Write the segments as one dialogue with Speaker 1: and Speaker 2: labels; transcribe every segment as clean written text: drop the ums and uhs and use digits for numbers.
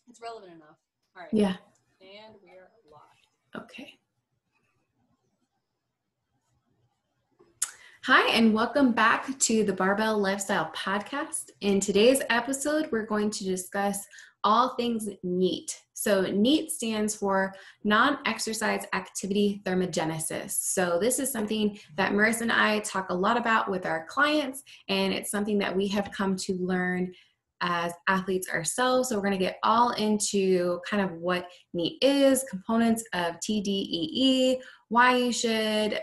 Speaker 1: It's relevant enough. All right.
Speaker 2: Yeah.
Speaker 1: And we are live.
Speaker 2: Okay. Hi, and welcome back to the Barbell Lifestyle Podcast. In today's episode, we're going to discuss all things NEAT. So NEAT stands for Non-Exercise Activity Thermogenesis. So this is something that Marissa and I talk a lot about with our clients, and it's something that we have come to learn as athletes ourselves. So we're going to get all into kind of what NEAT is, components of TDEE, why you should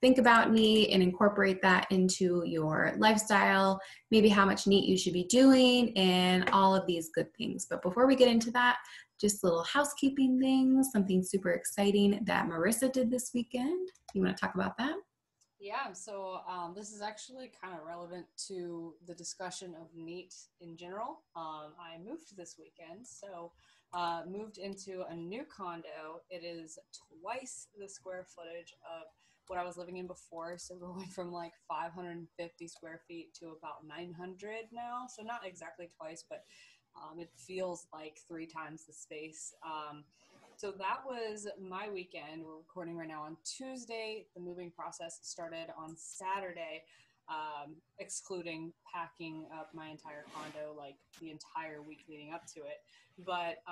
Speaker 2: think about NEAT and incorporate that into your lifestyle, maybe how much NEAT you should be doing, and all of these good things. But before we get into that, just little housekeeping things, something super exciting that Marissa did this weekend. You want to talk about that?
Speaker 1: Yeah, so this is actually kind of relevant to the discussion of NEAT in general. I moved this weekend, so moved into a new condo. It is twice the square footage of what I was living in before, so going from like 550 square feet to about 900 now, so not exactly twice, but it feels like 3 times the space. So that was my weekend. We're recording right now on Tuesday. The moving process started on Saturday, excluding packing up my entire condo like the entire week leading up to it. But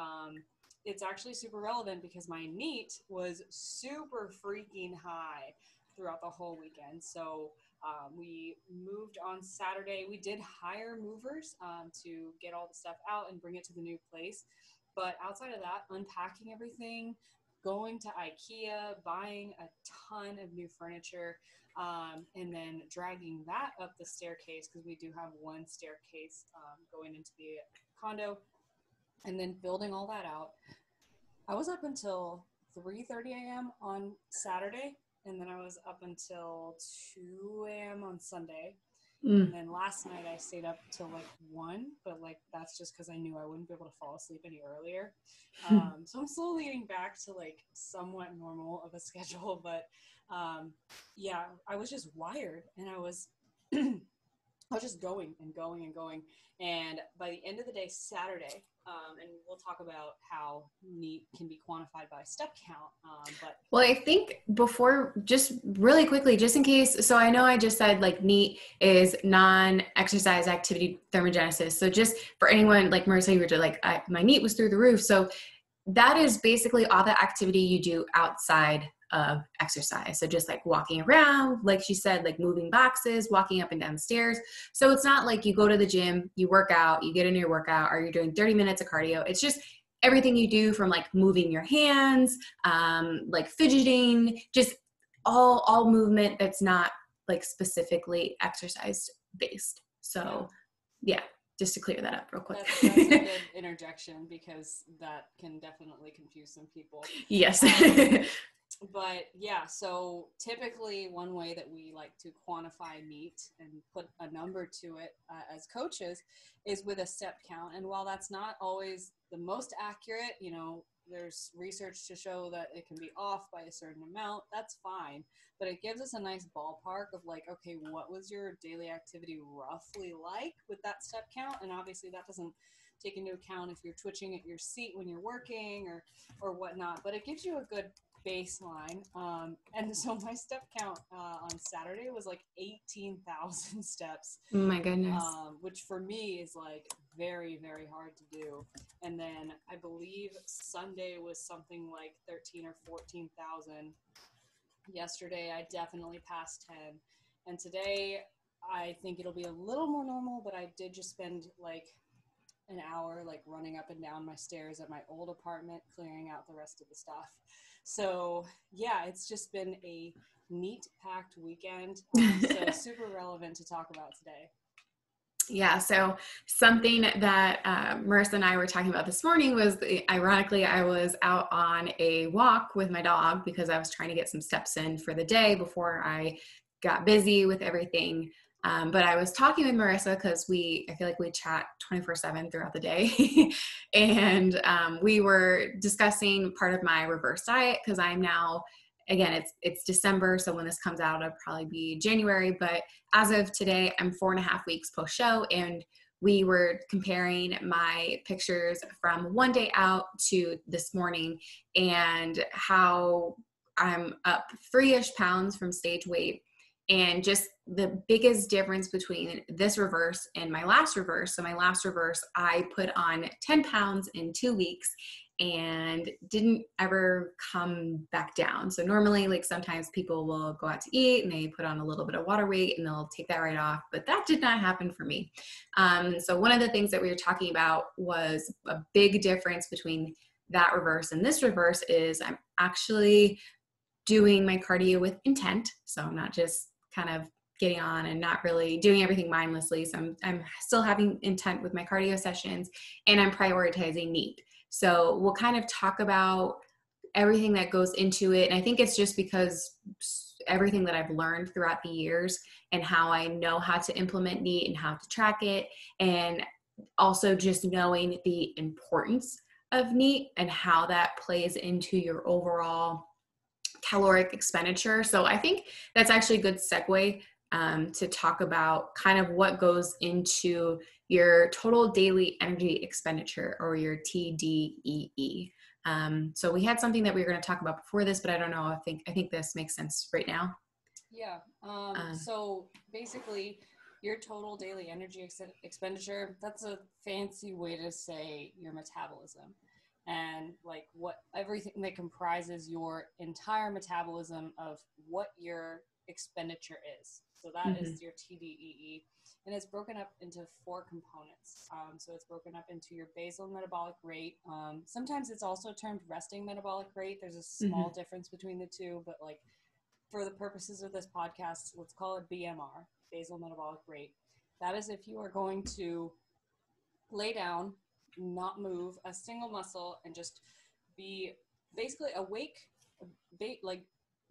Speaker 1: it's actually super relevant because my NEAT was super freaking high throughout the whole weekend. So we moved on Saturday. We did hire movers to get all the stuff out and bring it to the new place. But outside of that, unpacking everything, going to IKEA, buying a ton of new furniture, and then dragging that up the staircase, because we do have one staircase going into the condo, and then building all that out. I was up until 3:30 a.m. on Saturday, and then I was up until 2 a.m. on Sunday. And then last night I stayed up till like 1, but like that's just because I knew I wouldn't be able to fall asleep any earlier. So I'm slowly getting back to like somewhat normal of a schedule, but yeah, I was just wired, and I was just going and going and going. And by the end of the day, Saturday, and we'll talk about how NEAT can be quantified by step count.
Speaker 2: Well, I think before, just really quickly, just in case, so I know I just said like NEAT is non-exercise activity thermogenesis. So just for anyone like Marissa, you were like, my NEAT was through the roof. So that is basically all the activity you do outside of exercise. So just like walking around, like she said, like moving boxes, walking up and down the stairs. So it's not like you go to the gym, you work out, you get in your workout, or you're doing 30 minutes of cardio. It's just everything you do, from like moving your hands, like fidgeting, just all movement that's not like specifically exercise based. So yeah, just to clear that up real quick.
Speaker 1: That's a good interjection, because that can definitely confuse some people.
Speaker 2: Yes.
Speaker 1: But yeah, so typically one way that we like to quantify NEAT and put a number to it as coaches is with a step count. And while that's not always the most accurate, you know, there's research to show that it can be off by a certain amount. That's fine. But it gives us a nice ballpark of like, okay, what was your daily activity roughly like with that step count? And obviously that doesn't take into account if you're twitching at your seat when you're working or whatnot, but it gives you a good baseline. And so my step count on Saturday was like 18,000 steps.
Speaker 2: Oh my goodness.
Speaker 1: Which for me is like very, very hard to do. And then I believe Sunday was something like 13 or 14,000. Yesterday I definitely passed 10. And today I think it'll be a little more normal, but I did just spend like an hour like running up and down my stairs at my old apartment, clearing out the rest of the stuff. So yeah, it's just been a NEAT packed weekend. So super relevant to talk about today.
Speaker 2: Yeah, so something that Marissa and I were talking about this morning was, ironically, I was out on a walk with my dog because I was trying to get some steps in for the day before I got busy with everything. But I was talking with Marissa because I feel like we chat 24/7 throughout the day. And we were discussing part of my reverse diet, because I'm now, again, it's December, so when this comes out, it'll probably be January. But as of today, I'm 4.5 weeks post-show, and we were comparing my pictures from one day out to this morning and how I'm up 3-ish pounds from stage weight. And just the biggest difference between this reverse and my last reverse. So my last reverse, I put on 10 pounds in 2 weeks and didn't ever come back down. So normally, like sometimes people will go out to eat and they put on a little bit of water weight and they'll take that right off, but that did not happen for me. So one of the things that we were talking about was a big difference between that reverse and this reverse is I'm actually doing my cardio with intent. So I'm not just kind of getting on and not really doing everything mindlessly. So I'm still having intent with my cardio sessions and I'm prioritizing NEAT. So we'll kind of talk about everything that goes into it. And I think it's just because everything that I've learned throughout the years and how I know how to implement NEAT and how to track it. And also just knowing the importance of NEAT and how that plays into your overall caloric expenditure. So I think that's actually a good segue to talk about kind of what goes into your total daily energy expenditure or your TDEE. So we had something that we were going to talk about before this, but I don't know. I think this makes sense right now.
Speaker 1: Yeah. So basically, your total daily energy expenditure, that's a fancy way to say your metabolism. And like what everything that comprises your entire metabolism of what your expenditure is. So that is your TDEE. And it's broken up into 4 components. So it's broken up into your basal metabolic rate. Sometimes it's also termed resting metabolic rate. There's a small difference between the two, but like for the purposes of this podcast, let's call it BMR, basal metabolic rate. That is if you are going to lay down, not move a single muscle and just be basically awake,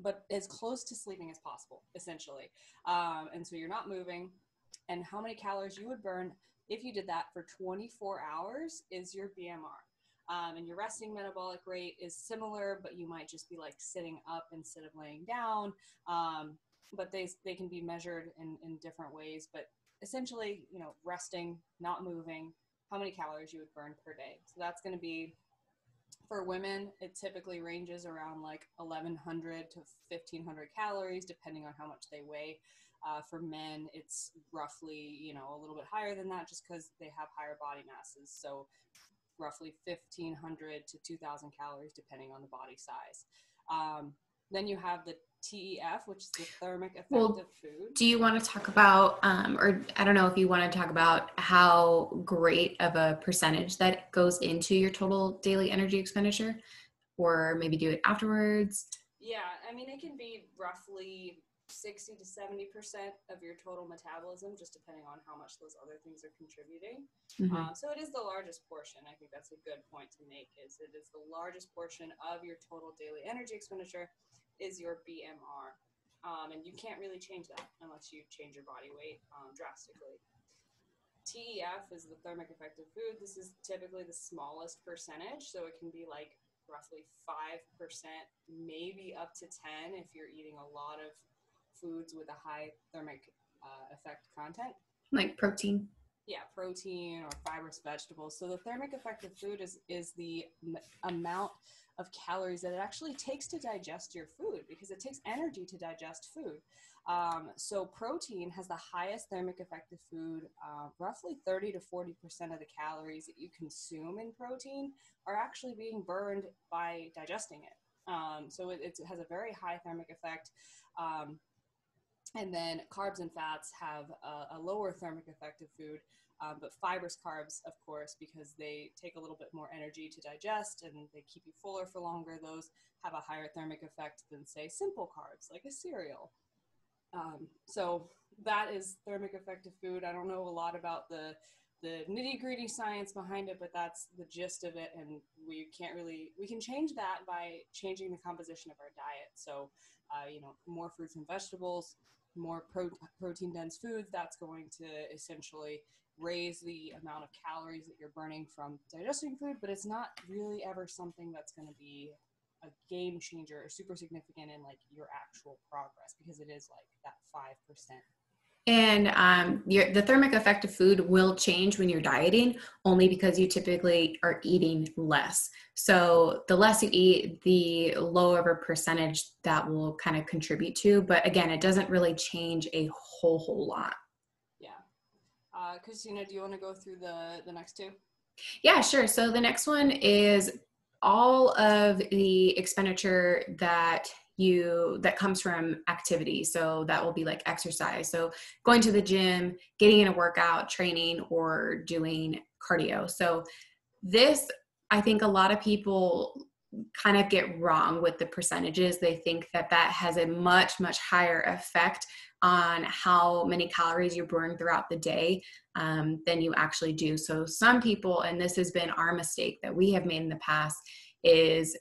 Speaker 1: but as close to sleeping as possible, essentially. And so you're not moving, and how many calories you would burn if you did that for 24 hours is your BMR. And your resting metabolic rate is similar, but you might just be like sitting up instead of laying down. But they can be measured in different ways, but essentially, resting, not moving, how many calories you would burn per day. So that's going to be, for women, it typically ranges around like 1,100 to 1,500 calories, depending on how much they weigh. For men, it's roughly, a little bit higher than that just because they have higher body masses. So roughly 1,500 to 2,000 calories, depending on the body size. Then you have the TEF, which is the thermic effect of food.
Speaker 2: Do you want to talk about, or I don't know if you want to talk about how great of a percentage that goes into your total daily energy expenditure, or maybe do it afterwards?
Speaker 1: Yeah, I mean, it can be roughly 60 to 70% of your total metabolism, just depending on how much those other things are contributing. So it is the largest portion. I think that's a good point to make, is it is the largest portion of your total daily energy expenditure is your BMR. And you can't really change that unless you change your body weight drastically. TEF is the thermic effect of food. This is typically the smallest percentage, so it can be like roughly 5%, maybe up to 10 if you're eating a lot of foods with a high thermic effect content.
Speaker 2: Like protein.
Speaker 1: Yeah, protein or fibrous vegetables. So the thermic effect of food is the amount of calories that it actually takes to digest your food, because it takes energy to digest food. So protein has the highest thermic effect of food. Roughly 30 to 40% of the calories that you consume in protein are actually being burned by digesting it. So it has a very high thermic effect. And then carbs and fats have a lower thermic effect of food, but fibrous carbs, of course, because they take a little bit more energy to digest and they keep you fuller for longer, those have a higher thermic effect than, say, simple carbs, like a cereal. So that is thermic effect of food. I don't know a lot about the nitty-gritty science behind it, but that's the gist of it, and we can change that by changing the composition of our diet. So, more fruits and vegetables, more protein-dense foods, that's going to essentially raise the amount of calories that you're burning from digesting food, but it's not really ever something that's going to be a game changer or super significant in like your actual progress, because it is like that 5%.
Speaker 2: And the thermic effect of food will change when you're dieting, only because you typically are eating less. So the less you eat, the lower of a percentage that will kind of contribute to. But again, it doesn't really change a whole lot.
Speaker 1: Yeah. Christina, do you want to go through the next two?
Speaker 2: Yeah, sure. So the next one is all of the expenditure that comes from activity. So that will be like exercise. So going to the gym, getting in a workout, training, or doing cardio. So this, I think a lot of people kind of get wrong with the percentages. They think that has a much higher effect on how many calories you burn throughout the day than you actually do. So some people, and this has been our mistake that we have made in the past, is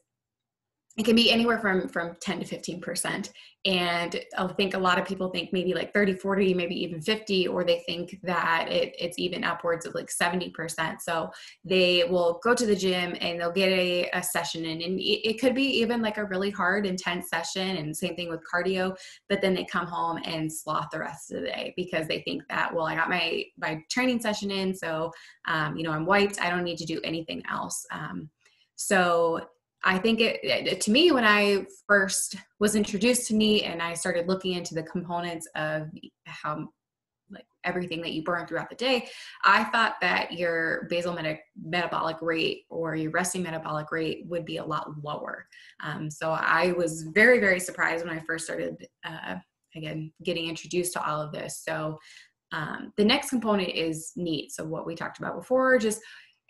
Speaker 2: it can be anywhere from 10 to 15%. And I think a lot of people think maybe like 30, 40, maybe even 50, or they think that it's even upwards of like 70%. So they will go to the gym and they'll get a session in, and it could be even like a really hard, intense session, and same thing with cardio, but then they come home and sloth the rest of the day because they think that, well, I got my training session in, so, I'm wiped. I don't need to do anything else. So I think to me, when I first was introduced to NEAT and I started looking into the components of how, like, everything that you burn throughout the day, I thought that your basal metabolic rate or your resting metabolic rate would be a lot lower. So I was very, very surprised when I first started, again, getting introduced to all of this. So the next component is NEAT. So what we talked about before, just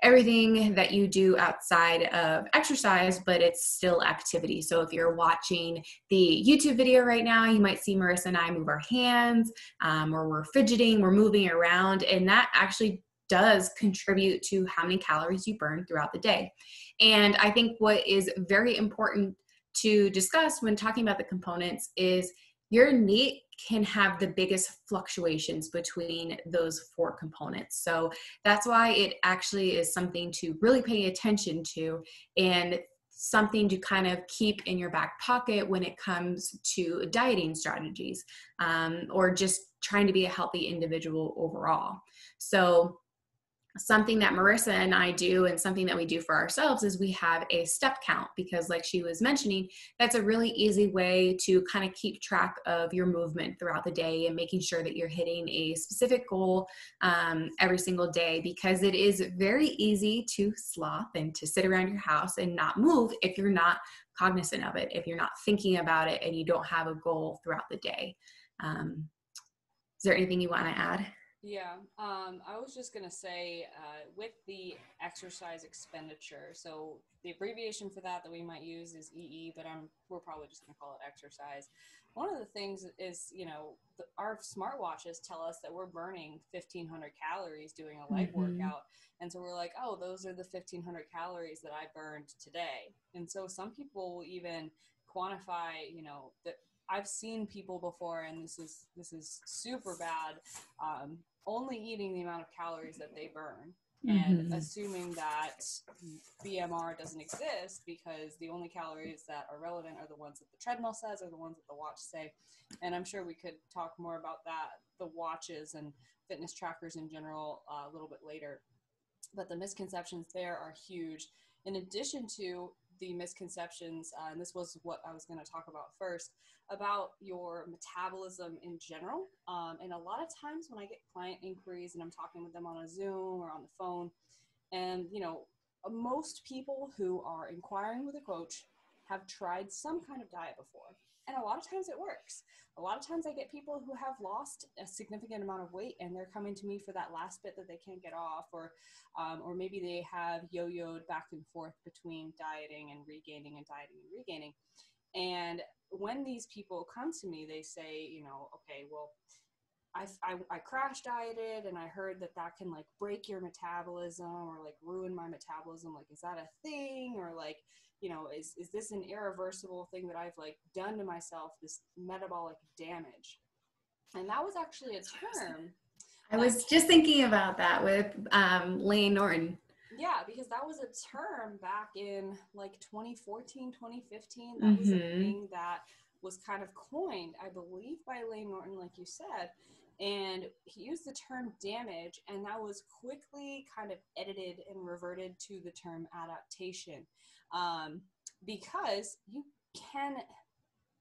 Speaker 2: everything that you do outside of exercise, but it's still activity. So if you're watching the YouTube video right now, you might see Marissa and I move our hands, or we're fidgeting, we're moving around, and that actually does contribute to how many calories you burn throughout the day. And I think what is very important to discuss when talking about the components is your NEAT can have the biggest fluctuations between those four components. So that's why it actually is something to really pay attention to, and something to kind of keep in your back pocket when it comes to dieting strategies, or just trying to be a healthy individual overall. So something that Marissa and I do, and something that we do for ourselves, is we have a step count, because like she was mentioning, that's a really easy way to kind of keep track of your movement throughout the day and making sure that you're hitting a specific goal every single day, because it is very easy to sloth and to sit around your house and not move if you're not cognizant of it, if you're not thinking about it and you don't have a goal throughout the day. Is there anything you want to add?
Speaker 1: Yeah, I was just going to say, with the exercise expenditure, so the abbreviation for that we might use is EE, but we're probably just going to call it exercise. One of the things is, our smartwatches tell us that we're burning 1,500 calories doing a leg workout. And so we're like, oh, those are the 1,500 calories that I burned today. And so some people will even quantify, that I've seen people before, and this is super bad, only eating the amount of calories that they burn, and assuming that BMR doesn't exist, because the only calories that are relevant are the ones that the treadmill says or the ones that the watch say. And I'm sure we could talk more about that, the watches and fitness trackers in general, a little bit later. But the misconceptions there are huge. In addition to the misconceptions, and this was what I was going to talk about first, about your metabolism in general. And a lot of times when I get client inquiries and I'm talking with them on a Zoom or on the phone, and most people who are inquiring with a coach have tried some kind of diet before. And a lot of times it works. A lot of times I get people who have lost a significant amount of weight, and they're coming to me for that last bit that they can't get off, or maybe they have yo-yoed back and forth between dieting and regaining and dieting and regaining. And when these people come to me, they say, okay, well, I crash dieted, and I heard that can like break your metabolism or like ruin my metabolism. Like, is that a thing? Or like, is this an irreversible thing that I've like done to myself, this metabolic damage? And that was actually a term.
Speaker 2: I was just thinking about that with Layne Norton.
Speaker 1: Yeah, because that was a term back in like 2014, 2015. That was a thing that was kind of coined, I believe, by Layne Norton, like you said. And he used the term damage, and that was quickly kind of edited and reverted to the term adaptation, because you can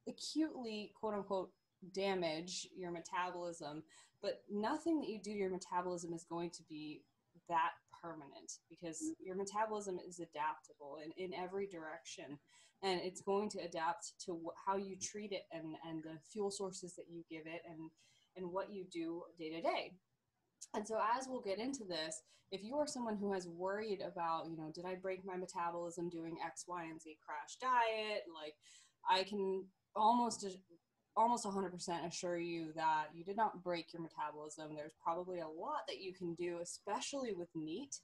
Speaker 1: acutely, quote unquote, damage your metabolism, but nothing that you do to your metabolism is going to be that permanent, because your metabolism is adaptable in every direction, and it's going to adapt to how you treat it, and the fuel sources that you give it, and what you do day to day. And so as we'll get into this, if you are someone who has worried about, did I break my metabolism doing X, Y, and Z crash diet, like, I can almost 100% assure you that you did not break your metabolism. There's probably a lot that you can do, especially with NEAT,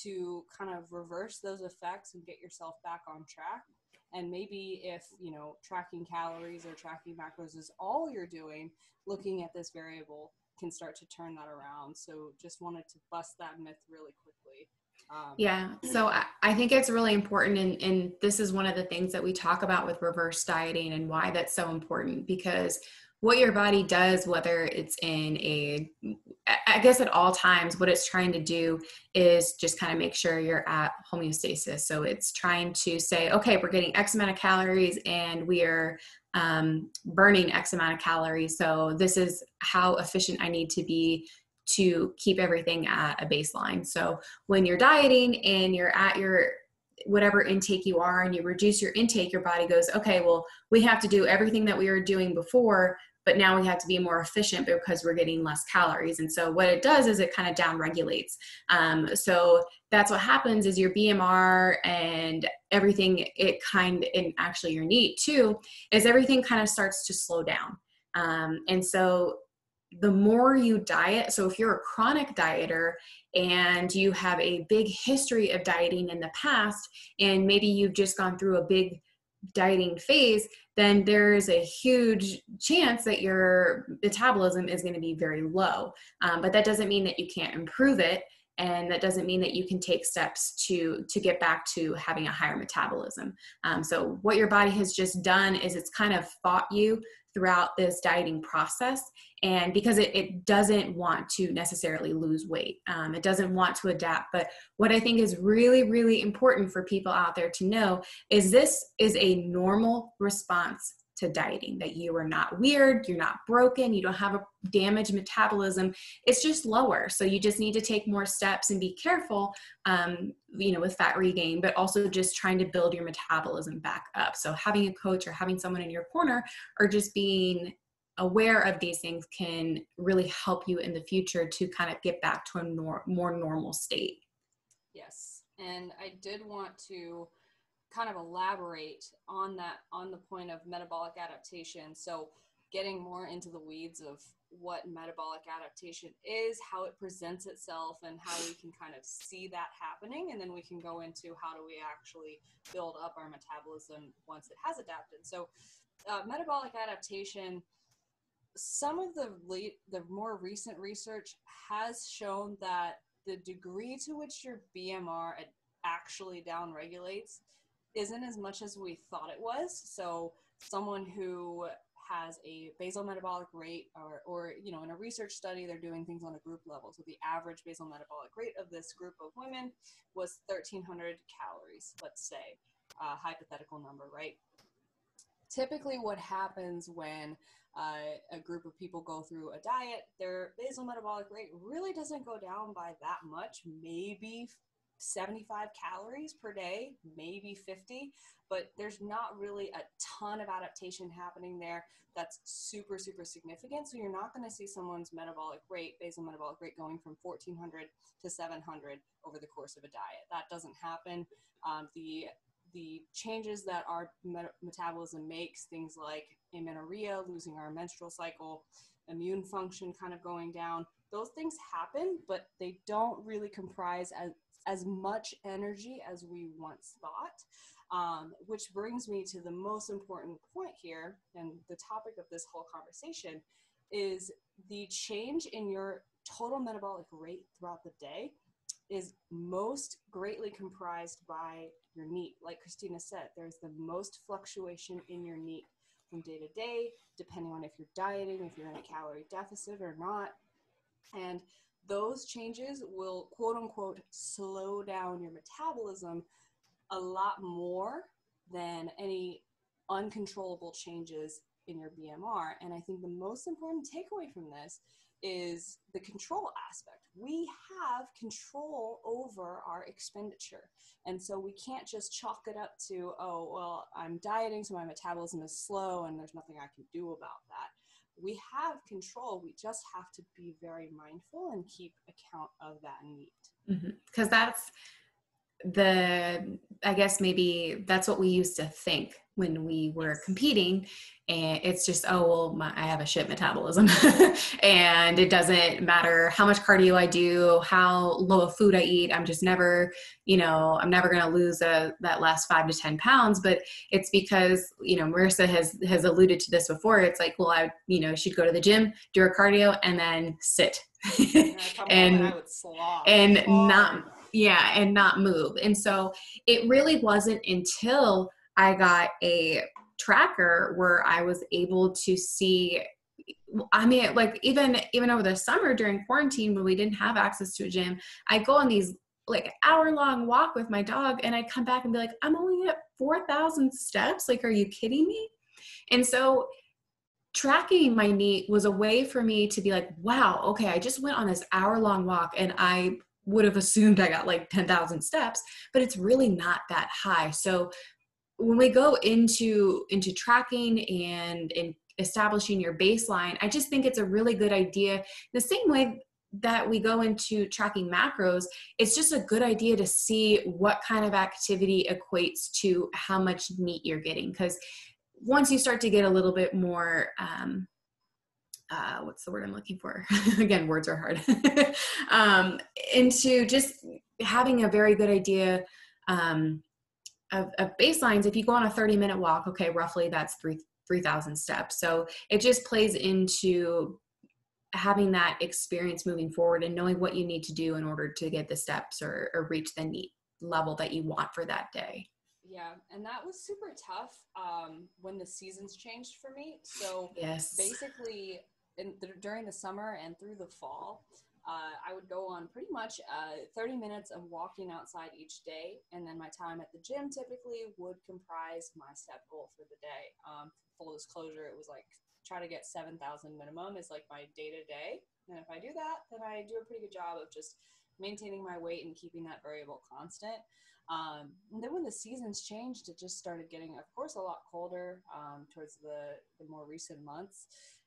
Speaker 1: to kind of reverse those effects and get yourself back on track. And maybe if, tracking calories or tracking macros is all you're doing, looking at this variable can start to turn that around. So just wanted to bust that myth really quickly.
Speaker 2: Yeah, so I think it's really important, and this is one of the things that we talk about with reverse dieting and why that's so important, because what your body does, whether it's I guess at all times, what it's trying to do is just kind of make sure you're at homeostasis. So it's trying to say, okay, we're getting X amount of calories and we are burning X amount of calories. So this is how efficient I need to be to keep everything at a baseline. So when you're dieting and you're at your whatever intake you are and you reduce your intake, your body goes, okay, well, we have to do everything that we were doing before, but now we have to be more efficient because we're getting less calories. And so what it does is it kind of down regulates. So that's what happens is your BMR and everything, and actually your NEAT too, is everything kind of starts to slow down. And so the more you diet, so if you're a chronic dieter and you have a big history of dieting in the past, and maybe you've just gone through a big dieting phase, then there's a huge chance that your metabolism is going to be very low. But that doesn't mean that you can't improve it. And that doesn't mean that you can take steps to get back to having a higher metabolism. So what your body has just done is it's kind of fought you throughout this dieting process. And because it doesn't want to necessarily lose weight, it doesn't want to adapt. But what I think is really, really important for people out there to know is this is a normal response to dieting, that you are not weird, you're not broken, you don't have a damaged metabolism. It's just lower. So you just need to take more steps and be careful, with fat regain, but also just trying to build your metabolism back up. So having a coach or having someone in your corner or just being aware of these things can really help you in the future to kind of get back to a more normal state.
Speaker 1: Yes. And I did want to kind of elaborate on the point of metabolic adaptation. So getting more into the weeds of what metabolic adaptation is, how it presents itself, and how we can kind of see that happening. And then we can go into how do we actually build up our metabolism once it has adapted. So metabolic adaptation, some of the more recent research has shown that the degree to which your BMR actually downregulates isn't as much as we thought it was. So someone who has a basal metabolic rate, or in a research study, they're doing things on a group level. So the average basal metabolic rate of this group of women was 1,300 calories, let's say, hypothetical number, right? Typically what happens when a group of people go through a diet, their basal metabolic rate really doesn't go down by that much, maybe 75 calories per day, maybe 50, but there's not really a ton of adaptation happening there that's super, super significant. So you're not going to see someone's basal metabolic rate going from 1,400 to 700 over the course of a diet. That doesn't happen. The changes that our metabolism makes, things like amenorrhea, losing our menstrual cycle, immune function kind of going down, those things happen, but they don't really comprise as much energy as we once thought, which brings me to the most important point here, and the topic of this whole conversation is the change in your total metabolic rate throughout the day is most greatly comprised by your NEAT. Like Christina said, there's the most fluctuation in your NEAT from day to day, depending on if you're dieting, if you're in a calorie deficit or not. And those changes will, quote unquote, slow down your metabolism a lot more than any uncontrollable changes in your BMR. And I think the most important takeaway from this is the control aspect. We have control over our expenditure. And so we can't just chalk it up to, oh, well, I'm dieting, so my metabolism is slow and there's nothing I can do about that. We have control. We just have to be very mindful and keep account of that need.
Speaker 2: Because that's I guess maybe that's what we used to think when we were competing. And it's just, oh, well, I have a shit metabolism and it doesn't matter how much cardio I do, how low of food I eat. I'm just never, I'm never going to lose that last 5 to 10 pounds. But it's because, Marissa has alluded to this before. It's like, well, I should go to the gym, do a cardio, and then sit
Speaker 1: and I would slog
Speaker 2: and
Speaker 1: hard.
Speaker 2: not move. And so it really wasn't until I got a tracker where I was able to see, like even over the summer during quarantine when we didn't have access to a gym, I go on these like hour-long walk with my dog and I come back and be like, I'm only at 4,000 steps. Like, are you kidding me? And so tracking my NEAT was a way for me to be like, wow, okay, I just went on this hour-long walk and I would have assumed I got like 10,000 steps, but it's really not that high. So when we go into tracking and establishing your baseline, I just think it's a really good idea. The same way that we go into tracking macros, it's just a good idea to see what kind of activity equates to how much NEAT you're getting. Because once you start to get a little bit more, what's the word I'm looking for? Again, words are hard. Into just having a very good idea of baselines. If you go on a 30-minute walk, okay, roughly that's 3,000 steps. So it just plays into having that experience moving forward and knowing what you need to do in order to get the steps or reach the NEAT level that you want for that day.
Speaker 1: Yeah, and that was super tough when the seasons changed for me. So
Speaker 2: yes,
Speaker 1: basically during the summer and through the fall, I would go on pretty much 30 minutes of walking outside each day. And then my time at the gym typically would comprise my step goal for the day. Full disclosure, it was like try to get 7,000 minimum is like my day-to-day. And if I do that, then I do a pretty good job of just maintaining my weight and keeping that variable constant. And then when the seasons changed, it just started getting, of course, a lot colder towards the more recent months.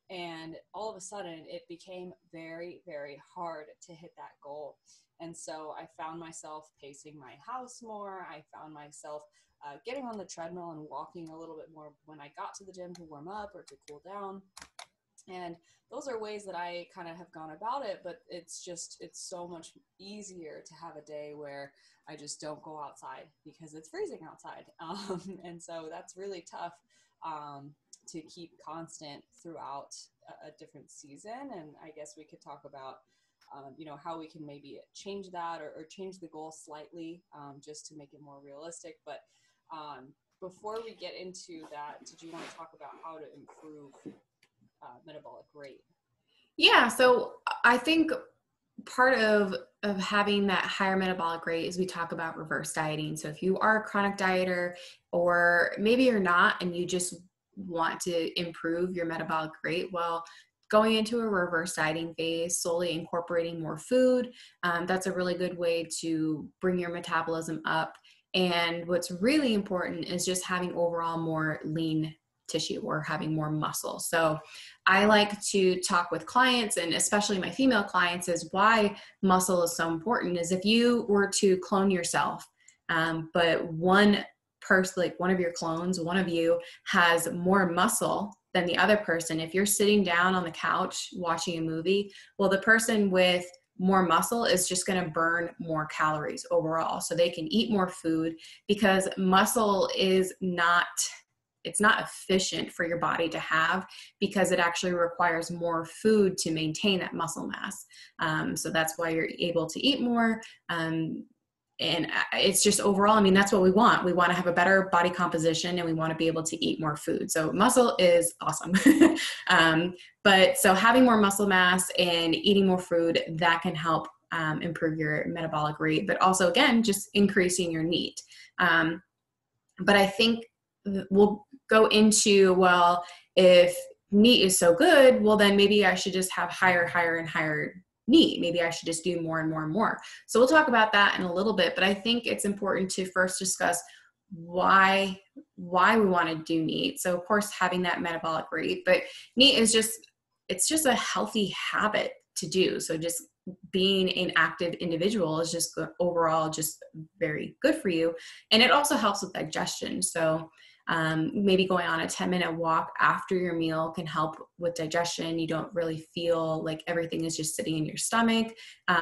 Speaker 1: And all of a sudden, it became very, very hard to hit that goal. And so I found myself pacing my house more. I found myself getting on the treadmill and walking a little bit more when I got to the gym to warm up or to cool down. And those are ways that I kind of have gone about it, but it's so much easier to have a day where I just don't go outside because it's freezing outside. And so that's really tough to keep constant throughout a different season. And I guess we could talk about, how we can maybe change that or change the goal slightly just to make it more realistic. But before we get into that, did you want to talk about how to improve metabolic rate?
Speaker 2: Yeah, so I think part of having that higher metabolic rate is we talk about reverse dieting. So if you are a chronic dieter, or maybe you're not and you just want to improve your metabolic rate, well, going into a reverse dieting phase, solely incorporating more food, that's a really good way to bring your metabolism up. And what's really important is just having overall more lean tissue or having more muscle. So I like to talk with clients, and especially my female clients, is why muscle is so important. Is if you were to clone yourself, but one person, like one of your clones, one of you has more muscle than the other person. If you're sitting down on the couch watching a movie, well, the person with more muscle is just going to burn more calories overall. So they can eat more food because muscle is it's not efficient for your body to have because it actually requires more food to maintain that muscle mass. So that's why you're able to eat more. it's just overall, I mean, that's what we want. We want to have a better body composition and we want to be able to eat more food. So muscle is awesome. But so having more muscle mass and eating more food, that can help improve your metabolic rate, but also again, just increasing your NEAT. But I think we'll go into, well, if NEAT is so good, well, then maybe I should just have higher and higher NEAT. Maybe I should just do more and more and more. So we'll talk about that in a little bit, but I think it's important to first discuss why we want to do NEAT. So of course, having that metabolic rate, but NEAT is it's just a healthy habit to do. So just being an active individual is just overall just very good for you. And it also helps with digestion. So maybe going on a 10-minute walk after your meal can help with digestion. You don't really feel like everything is just sitting in your stomach.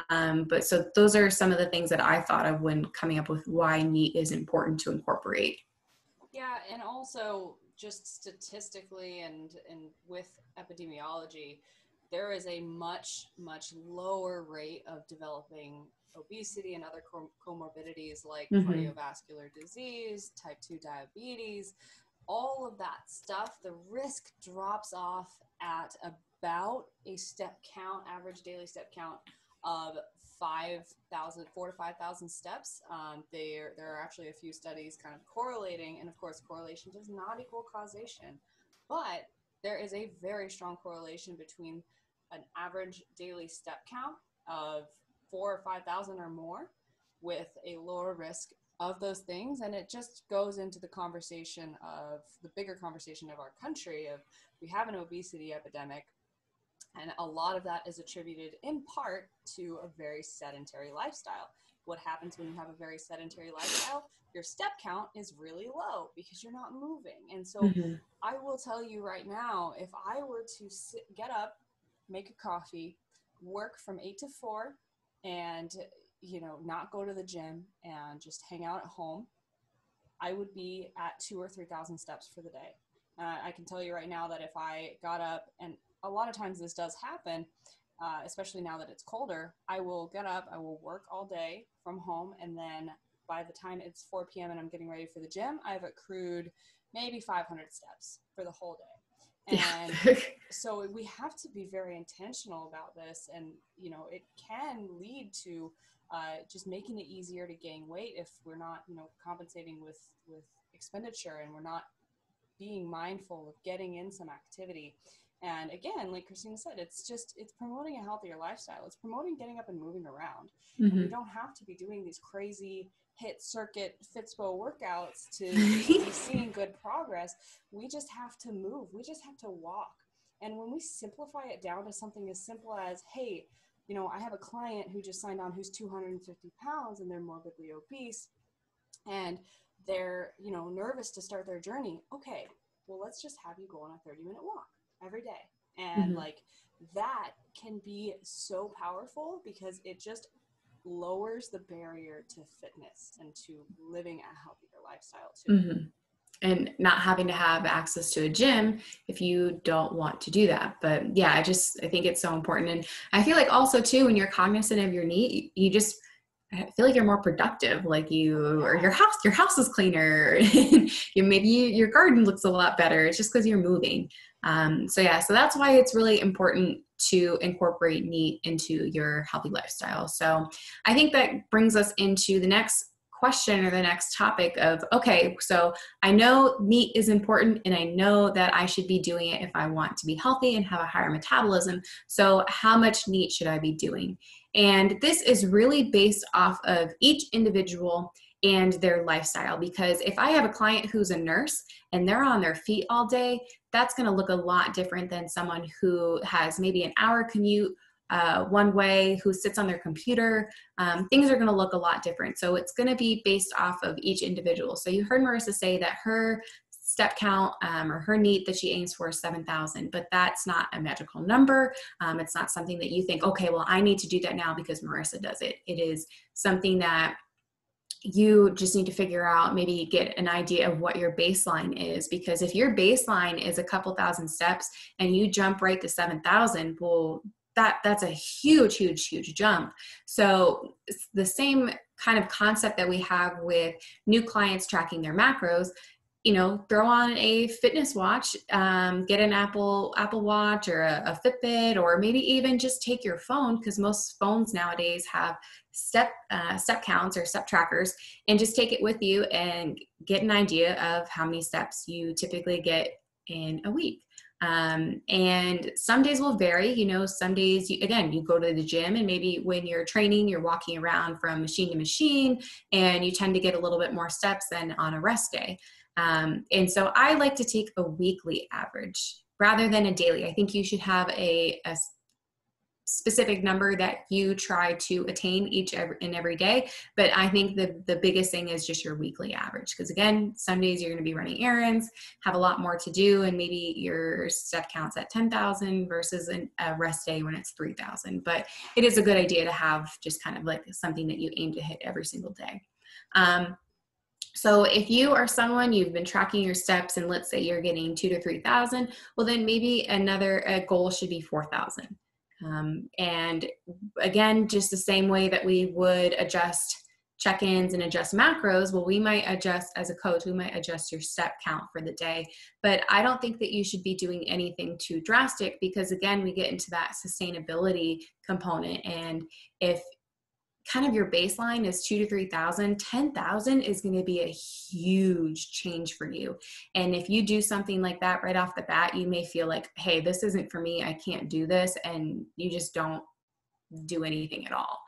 Speaker 2: But so those are some of the things that I thought of when coming up with why NEAT is important to incorporate.
Speaker 1: Yeah, and also just statistically and with epidemiology, there is a much lower rate of developing obesity and other comorbidities like cardiovascular disease, type 2 diabetes, all of that stuff. The risk drops off at about a step count, average daily step count of 4,000 to 5,000 steps. There are actually a few studies kind of correlating, and of course correlation does not equal causation, but there is a very strong correlation between an average daily step count of 4,000 or 5,000 or more with a lower risk of those things. And it just goes into the conversation of the bigger conversation of our country of we have an obesity epidemic, and a lot of that is attributed in part to a very sedentary lifestyle. What happens when you have a very sedentary lifestyle? Your step count is really low because you're not moving. And so I will tell you right now, if I were to get up, make a coffee, work from 8 to 4, and not go to the gym and just hang out at home, I would be at 2,000 or 3,000 steps for the day. I can tell you right now that if I got up, and a lot of times this does happen, especially now that it's colder, I will get up, I will work all day from home, and then by the time it's 4 p.m. and I'm getting ready for the gym, I've accrued maybe 500 steps for the whole day. And so we have to be very intentional about this. And, it can lead to just making it easier to gain weight if we're not, compensating with expenditure, and we're not being mindful of getting in some activity. And again, like Christina said, it's promoting a healthier lifestyle. It's promoting getting up and moving around. And we don't have to be doing these crazy hit circuit Fitspo workouts to be seeing good progress. We just have to move. We just have to walk. And when we simplify it down to something as simple as, hey, I have a client who just signed on who's 250 pounds and they're morbidly obese and they're, nervous to start their journey. Okay, well, let's just have you go on a 30-minute walk every day. And that can be so powerful because it just lowers the barrier to fitness and to living a healthier lifestyle too.
Speaker 2: And not having to have access to a gym if you don't want to do that. But yeah, I think it's so important. And I feel like also too, when you're cognizant of your NEAT, I feel like you're more productive, like or your house is cleaner. Maybe your garden looks a lot better. It's just because you're moving. So that's why it's really important to incorporate NEAT into your healthy lifestyle. So I think that brings us into the next question or the next topic of, okay, so I know NEAT is important and I know that I should be doing it if I want to be healthy and have a higher metabolism. So how much NEAT should I be doing? And this is really based off of each individual and their lifestyle, because if I have a client who's a nurse and they're on their feet all day, that's going to look a lot different than someone who has maybe an hour commute one way, who sits on their computer. Things are going to look a lot different. So it's going to be based off of each individual. So you heard Marissa say that her step count or her NEAT that she aims for is 7,000, but that's not a magical number. It's not something that you think, okay, well, I need to do that now because Marissa does it. It is something that you just need to figure out, maybe get an idea of what your baseline is, because if your baseline is a couple thousand steps and you jump right to 7,000, well, that's a huge jump. So the same kind of concept that we have with new clients tracking their macros, throw on a fitness watch, get an Apple Watch or a Fitbit, or maybe even just take your phone, because most phones nowadays have step counts or step trackers, and just take it with you and get an idea of how many steps you typically get in a week. And some days will vary, some days you go to the gym, and maybe when you're training, you're walking around from machine to machine, and you tend to get a little bit more steps than on a rest day. And so I like to take a weekly average rather than a daily. I think you should have a specific number that you try to attain each and every day. But I think the biggest thing is just your weekly average. Because again, some days you're going to be running errands, have a lot more to do, and maybe your step counts at 10,000 versus a rest day when it's 3,000. But it is a good idea to have just kind of like something that you aim to hit every single day. So if you are someone, you've been tracking your steps, and let's say you're getting 2,000 to 3,000, well, then maybe a goal should be 4,000. And again, just the same way that we would adjust check-ins and adjust macros, well, we might adjust as a coach, we might adjust your step count for the day. But I don't think that you should be doing anything too drastic, because again, we get into that sustainability component. And if kind of your baseline is 2,000 to 3,000, 10,000 is going to be a huge change for you. And if you do something like that right off the bat, you may feel like, hey, this isn't for me, I can't do this. And you just don't do anything at all.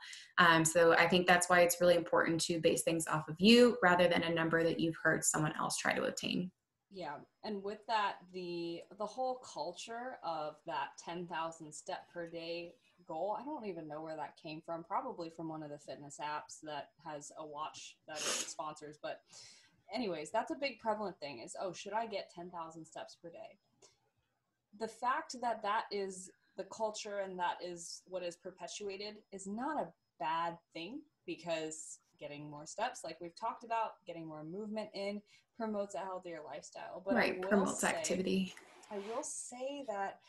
Speaker 2: So I think that's why it's really important to base things off of you rather than a number that you've heard someone else try to obtain.
Speaker 1: Yeah. And with that, the whole culture of that 10,000 step per day goal, I don't even know where that came from. Probably from one of the fitness apps that has a watch that it sponsors. But anyways, that's a big prevalent thing is, oh, should I get 10,000 steps per day? The fact that that is the culture and that is what is perpetuated is not a bad thing, because getting more steps, like we've talked about, getting more movement in promotes a healthier lifestyle. But
Speaker 2: right, promotes activity.
Speaker 1: I will say that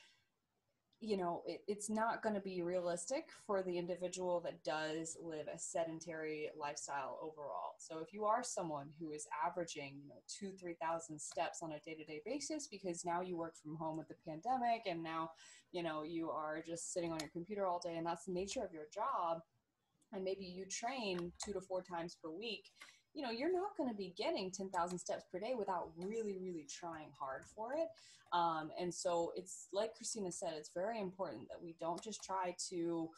Speaker 1: it's not going to be realistic for the individual that does live a sedentary lifestyle overall. So if you are someone who is averaging 2,000-3,000 steps on a day-to-day basis, because now you work from home with the pandemic, and now you are just sitting on your computer all day, and that's the nature of your job, and maybe you train 2 to 4 times per week, you're not going to be getting 10,000 steps per day without really, really trying hard for it. And so it's like Christina said, it's very important that we don't just try to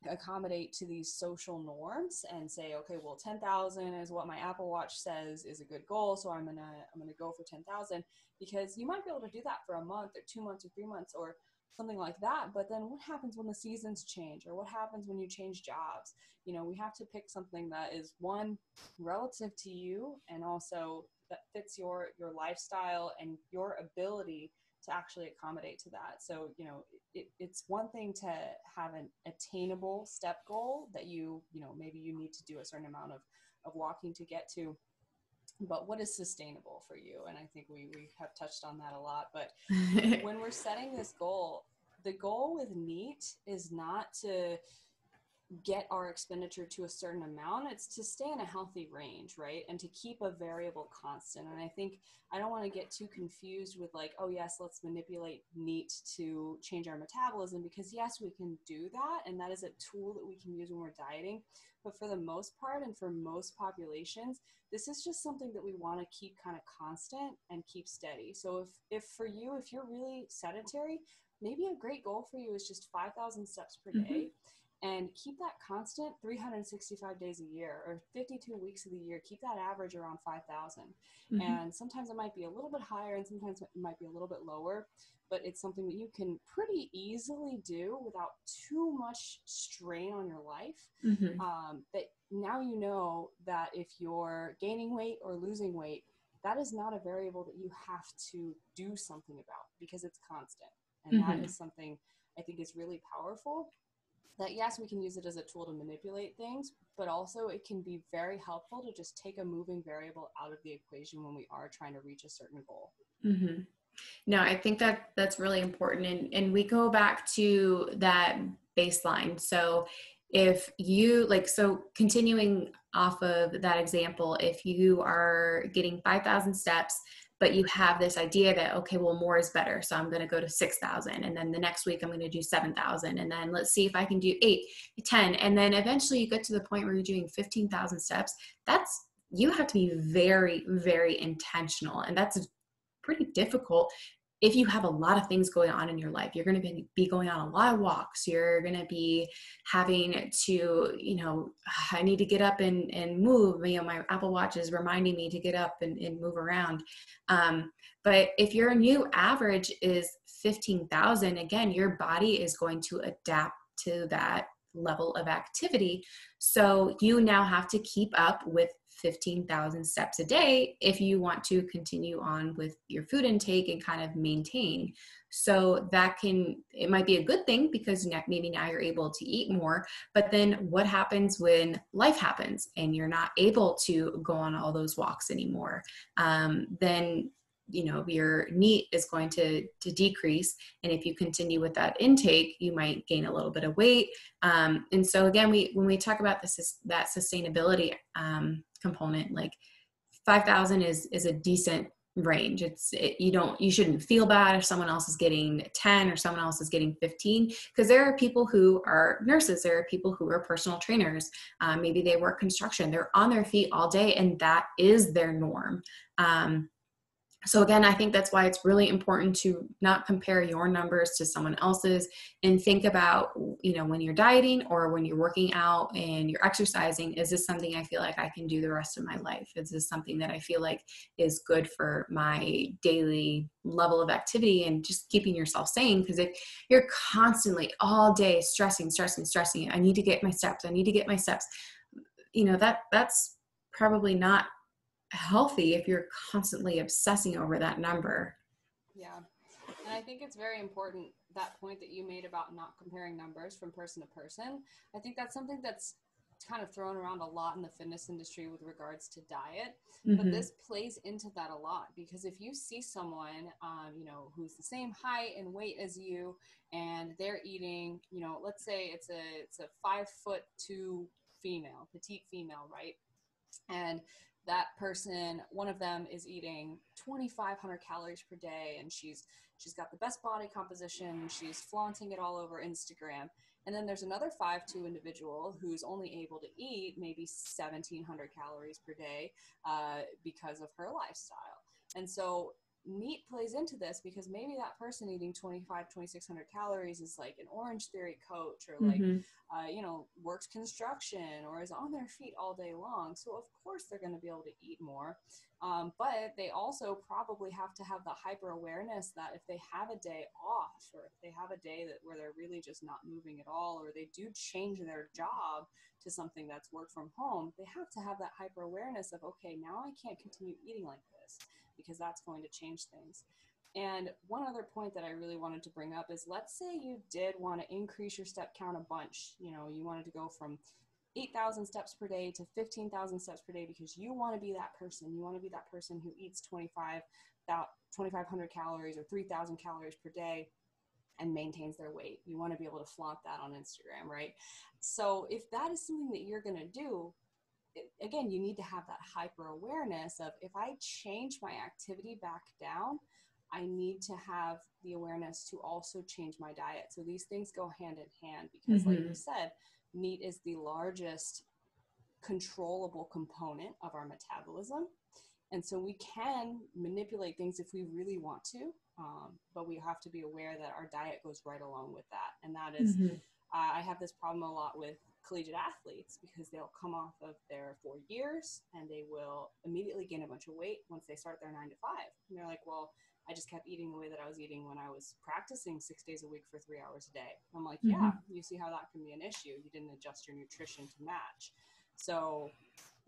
Speaker 1: accommodate to these social norms and say, okay, well, 10,000 is what my Apple Watch says is a good goal, so I'm gonna go for 10,000, because you might be able to do that for a month or 2 months or 3 months or something like that. But then what happens when the seasons change, or what happens when you change jobs? We have to pick something that is, one, relative to you, and also that fits your lifestyle and your ability to actually accommodate to that. So, it's one thing to have an attainable step goal that maybe you need to do a certain amount of walking to get to, but what is sustainable for you? And I think we have touched on that a lot. But when we're setting this goal, the goal with NEAT is not to get our expenditure to a certain amount. It's to stay in a healthy range, right? And to keep a variable constant. And I think I don't want to get too confused with like, oh yes, let's manipulate NEAT to change our metabolism, because yes, we can do that. And that is a tool that we can use when we're dieting. But for the most part, and for most populations, this is just something that we want to keep kind of constant and keep steady. So if for you, if you're really sedentary, maybe a great goal for you is just 5,000 steps per day. And keep that constant 365 days a year, or 52 weeks of the year. Keep that average around 5,000. And sometimes it might be a little bit higher, and sometimes it might be a little bit lower, but it's something that you can pretty easily do without too much strain on your life. That now you know that if you're gaining weight or losing weight, that is not a variable that you have to do something about, because it's constant. And that is something I think is really powerful. That yes, we can use it as a tool to manipulate things, but also it can be very helpful to just take a moving variable out of the equation when we are trying to reach a certain goal.
Speaker 2: No, I think that's really important. And we go back to that baseline. So if you like, so continuing off of that example, if you are getting 5,000 steps, but you have this idea that, okay, well, more is better. So I'm going to go to 6,000. And then the next week I'm going to do 7,000. And then let's see if I can do 8, 10. And then eventually you get to the point where you're doing 15,000 steps. You have to be very, very intentional. And that's pretty difficult if you have a lot of things going on in your life. You're going to be going on a lot of walks. You're going to be having to, I need to get up and move. My Apple Watch is reminding me to get up and move around. But if your new average is 15,000, again, your body is going to adapt to that level of activity. So you now have to keep up with 15,000 steps a day if you want to continue on with your food intake and kind of maintain. So it might be a good thing because maybe now you're able to eat more, but then what happens when life happens and you're not able to go on all those walks anymore? Then your NEAT is going to decrease. And if you continue with that intake, you might gain a little bit of weight. And so again, when we talk about that sustainability component, like 5,000 is a decent range. You shouldn't feel bad if someone else is getting 10 or someone else is getting 15, because there are people who are nurses, there are people who are personal trainers, maybe they work construction, they're on their feet all day and that is their norm. So again, I think that's why it's really important to not compare your numbers to someone else's and think about, when you're dieting or when you're working out and you're exercising, is this something I feel like I can do the rest of my life? Is this something that I feel like is good for my daily level of activity and just keeping yourself sane? Because if you're constantly all day stressing, I need to get my steps, that's probably not healthy if you're constantly obsessing over that number.
Speaker 1: Yeah. And I think it's very important, that point that you made about not comparing numbers from person to person. I think that's something that's kind of thrown around a lot in the fitness industry with regards to diet. Mm-hmm. But this plays into that a lot, because if you see someone, who's the same height and weight as you, and they're eating, let's say it's a 5'2" female, petite female, right? And that person, one of them is eating 2,500 calories per day, and she's got the best body composition. She's flaunting it all over Instagram. And then there's another 5'2" individual who's only able to eat maybe 1,700 calories per day because of her lifestyle. And so NEAT plays into this, because maybe that person eating 2,600 calories is like an Orange Theory coach, or like, works construction or is on their feet all day long. So of course they're going to be able to eat more. But they also probably have to have the hyper awareness that if they have a day off, or if they have a day where they're really just not moving at all, or they do change their job to something that's work from home, they have to have that hyper awareness of, okay, now I can't continue eating like this, because that's going to change things. And one other point that I really wanted to bring up is, let's say you did want to increase your step count a bunch. You wanted to go from 8,000 steps per day to 15,000 steps per day, because you want to be that person. You want to be that person who eats 2,500 calories or 3,000 calories per day and maintains their weight. You want to be able to flaunt that on Instagram, right? So if that is something that you're going to do, again, you need to have that hyper awareness of, if I change my activity back down, I need to have the awareness to also change my diet. So these things go hand in hand, because like you said, NEAT is the largest controllable component of our metabolism. And so we can manipulate things if we really want to, but we have to be aware that our diet goes right along with that. And that is, I have this problem a lot with collegiate athletes, because they'll come off of their 4 years and they will immediately gain a bunch of weight once they start their 9 to 5. And they're like, well, I just kept eating the way that I was eating when I was practicing 6 days a week for 3 hours a day. I'm like, yeah, you see how that can be an issue. You didn't adjust your nutrition to match. So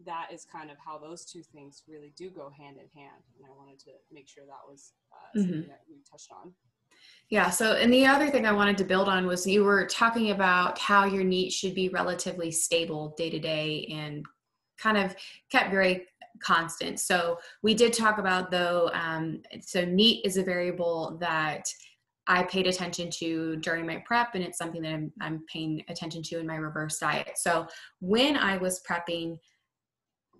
Speaker 1: that is kind of how those two things really do go hand in hand. And I wanted to make sure that was something that we touched on.
Speaker 2: Yeah. So, and the other thing I wanted to build on was, you were talking about how your NEAT should be relatively stable day to day and kind of kept very constant. So we did talk about, though, so NEAT is a variable that I paid attention to during my prep, and it's something that I'm paying attention to in my reverse diet. So when I was prepping,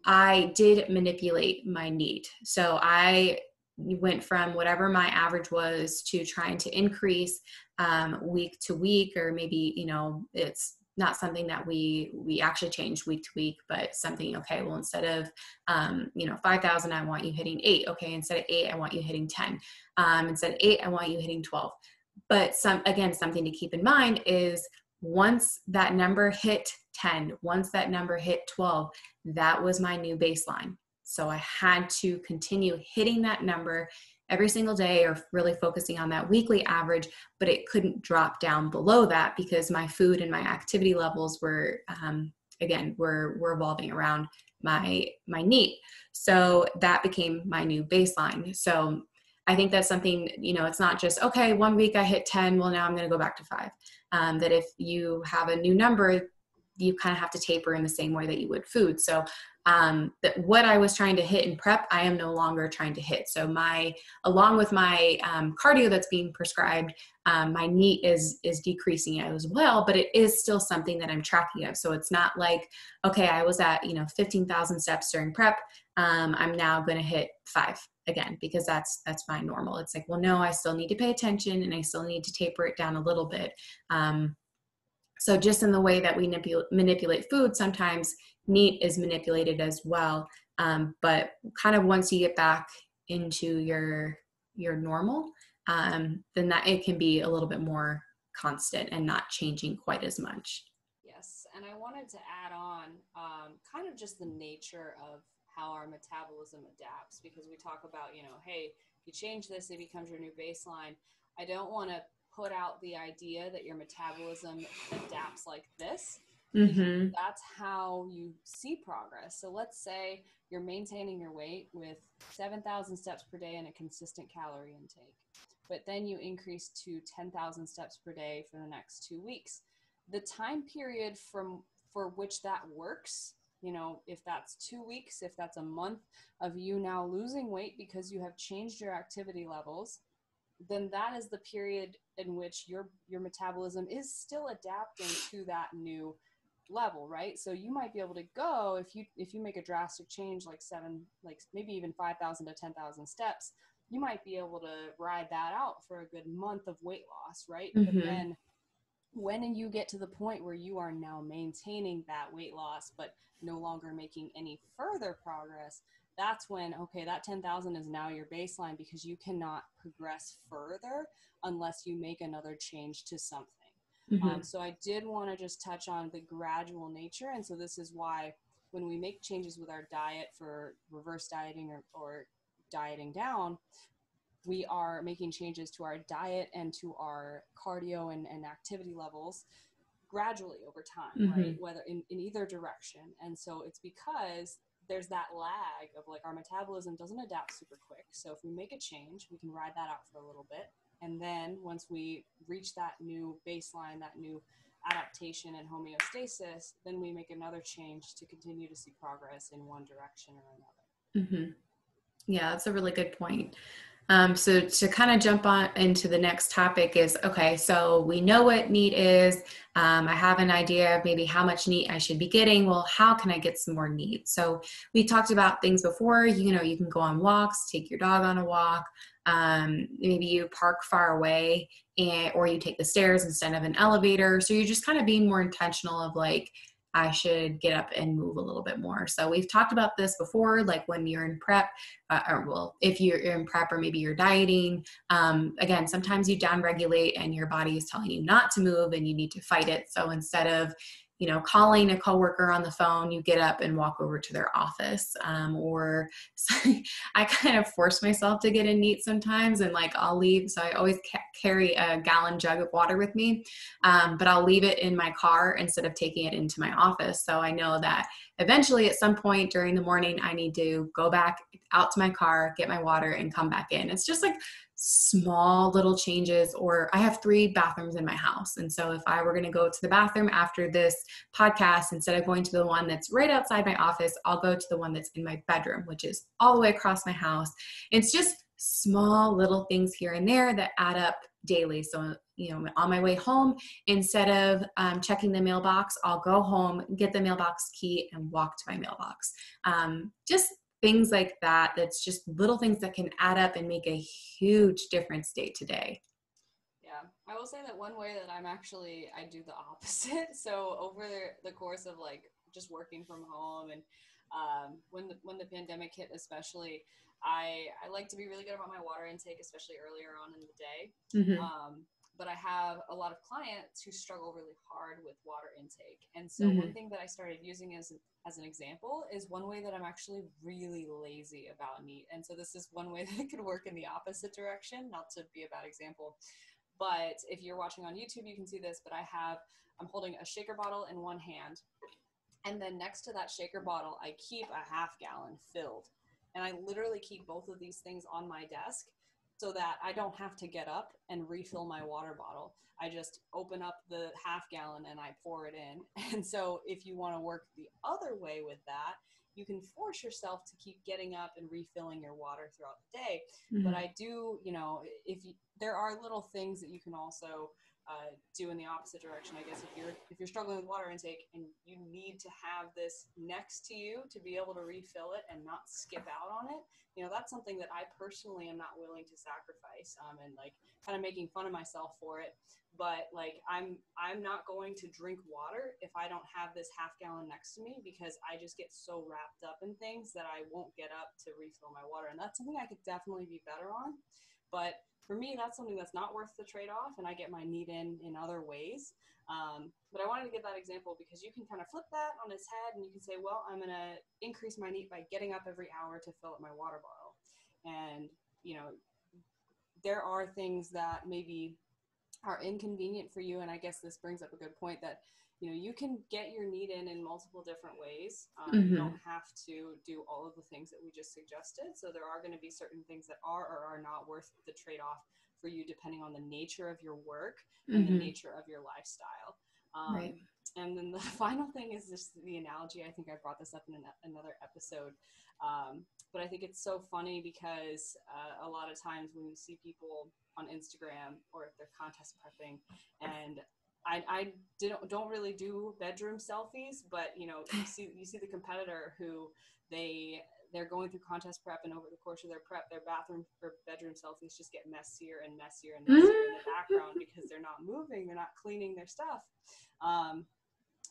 Speaker 2: I did manipulate my NEAT. So I went from whatever my average was to trying to increase week to week, or maybe, it's not something that we actually change week to week, but something, okay, well, instead of, 5,000, I want you hitting 8. Okay. Instead of 8, I want you hitting 10. Instead of 8, I want you hitting 12. But something to keep in mind is once that number hit 10, once that number hit 12, that was my new baseline. So I had to continue hitting that number every single day, or really focusing on that weekly average, but it couldn't drop down below that because my food and my activity levels were, we're evolving around my NEAT. So that became my new baseline. So I think that's something, it's not just, okay, 1 week I hit 10, well, now I'm going to go back to 5. That if you have a new number, you kind of have to taper in the same way that you would food. So that what I was trying to hit in prep, I am no longer trying to hit. So along with my cardio that's being prescribed, my NEAT is decreasing as well, but it is still something that I'm tracking of. So it's not like, okay, I was at 15,000 steps during prep. I'm now going to hit 5 again, because that's my normal. It's like, well, no, I still need to pay attention, and I still need to taper it down a little bit. So just in the way that we manipulate food, sometimes NEAT is manipulated as well. But kind of once you get back into your normal, then that it can be a little bit more constant and not changing quite as much.
Speaker 1: Yes, and I wanted to add on kind of just the nature of how our metabolism adapts, because we talk about, hey, you change this, it becomes your new baseline. I don't want to put out the idea that your metabolism adapts like this.
Speaker 2: Mm-hmm.
Speaker 1: That's how you see progress. So let's say you're maintaining your weight with 7,000 steps per day and a consistent calorie intake, but then you increase to 10,000 steps per day for the next 2 weeks. The time period for which that works, if that's 2 weeks, if that's a month of you now losing weight because you have changed your activity levels, then that is the period in which your metabolism is still adapting to that new level, right? So you might be able to go, if you make a drastic change, like maybe even 5,000 to 10,000 steps, you might be able to ride that out for a good month of weight loss, right?
Speaker 2: Mm-hmm.
Speaker 1: But then when you get to the point where you are now maintaining that weight loss, but no longer making any further progress, that's when, okay, that 10,000 is now your baseline, because you cannot progress further unless you make another change to something.
Speaker 2: Mm-hmm.
Speaker 1: So I did want to just touch on the gradual nature. And so this is why when we make changes with our diet for reverse dieting or dieting down, we are making changes to our diet and to our cardio and activity levels gradually over time,
Speaker 2: Mm-hmm.
Speaker 1: right? Whether in either direction. And so it's because there's that lag of like our metabolism doesn't adapt super quick. So if we make a change, we can ride that out for a little bit. And then once we reach that new baseline, that new adaptation and homeostasis, then we make another change to continue to see progress in one direction or another.
Speaker 2: Mm-hmm. Yeah, that's a really good point. So to kind of jump on into the next topic is, okay, so we know what NEAT is. I have an idea of maybe how much NEAT I should be getting. Well, how can I get some more NEAT? So we talked about things before, you can go on walks, take your dog on a walk. Maybe you park far away or you take the stairs instead of an elevator. So you're just kind of being more intentional of like, I should get up and move a little bit more. So we've talked about this before, like when you're in prep, if you're in prep or maybe you're dieting, again, sometimes you downregulate and your body is telling you not to move and you need to fight it. So instead of, calling a coworker on the phone, you get up and walk over to their office. Or I kind of force myself to get in NEAT sometimes, and like I'll leave. So I always carry a gallon jug of water with me, but I'll leave it in my car instead of taking it into my office. So I know that eventually at some point during the morning, I need to go back out to my car, get my water, and come back in. It's just like small little changes. Or I have 3 bathrooms in my house. And so if I were going to go to the bathroom after this podcast, instead of going to the one that's right outside my office, I'll go to the one that's in my bedroom, which is all the way across my house. It's just small little things here and there that add up daily. So, on my way home, instead of checking the mailbox, I'll go home, get the mailbox key, and walk to my mailbox. Just things like that. That's just little things that can add up and make a huge difference day to day.
Speaker 1: Yeah, I will say that one way that I do the opposite. So over the course of like just working from home and when the pandemic hit, especially, I like to be really good about my water intake, especially earlier on in the day.
Speaker 2: Mm-hmm.
Speaker 1: But I have a lot of clients who struggle really hard with water intake. And so
Speaker 2: Mm-hmm.
Speaker 1: one thing that I started using as an example is one way that I'm actually really lazy about NEAT. And so this is one way that it could work in the opposite direction, not to be a bad example. But if you're watching on YouTube, you can see this, but I'm holding a shaker bottle in one hand. And then next to that shaker bottle, I keep a half gallon filled. And I literally keep both of these things on my desk so that I don't have to get up and refill my water bottle. I just open up the half gallon and I pour it in. And so if you want to work the other way with that, you can force yourself to keep getting up and refilling your water throughout the day. Mm-hmm. But I do, there are little things that you can also do in the opposite direction. I guess if you're struggling with water intake and you need to have this next to you to be able to refill it and not skip out on it, that's something that I personally am not willing to sacrifice, and like kind of making fun of myself for it. But like I'm not going to drink water if I don't have this half gallon next to me, because I just get so wrapped up in things that I won't get up to refill my water. And that's something I could definitely be better on. But for me, that's something that's not worth the trade-off, and I get my NEAT in other ways. But I wanted to give that example because you can kind of flip that on its head and you can say, well, I'm going to increase my NEAT by getting up every hour to fill up my water bottle. And, there are things that maybe are inconvenient for you. And I guess this brings up a good point that, you can get your NEAT in multiple different ways. Mm-hmm. You don't have to do all of the things that we just suggested. So there are going to be certain things that are or are not worth the trade-off for you, depending on the nature of your work and mm-hmm. the nature of your lifestyle.
Speaker 2: Right.
Speaker 1: And then the final thing is just the analogy. I think I brought this up in another episode. But I think it's so funny because a lot of times when you see people on Instagram or if they're contest prepping, and I don't really do bedroom selfies, but you see the competitor who they're going through contest prep, and over the course of their prep, their bathroom or bedroom selfies just get messier and messier and messier in the background because they're not moving, they're not cleaning their stuff.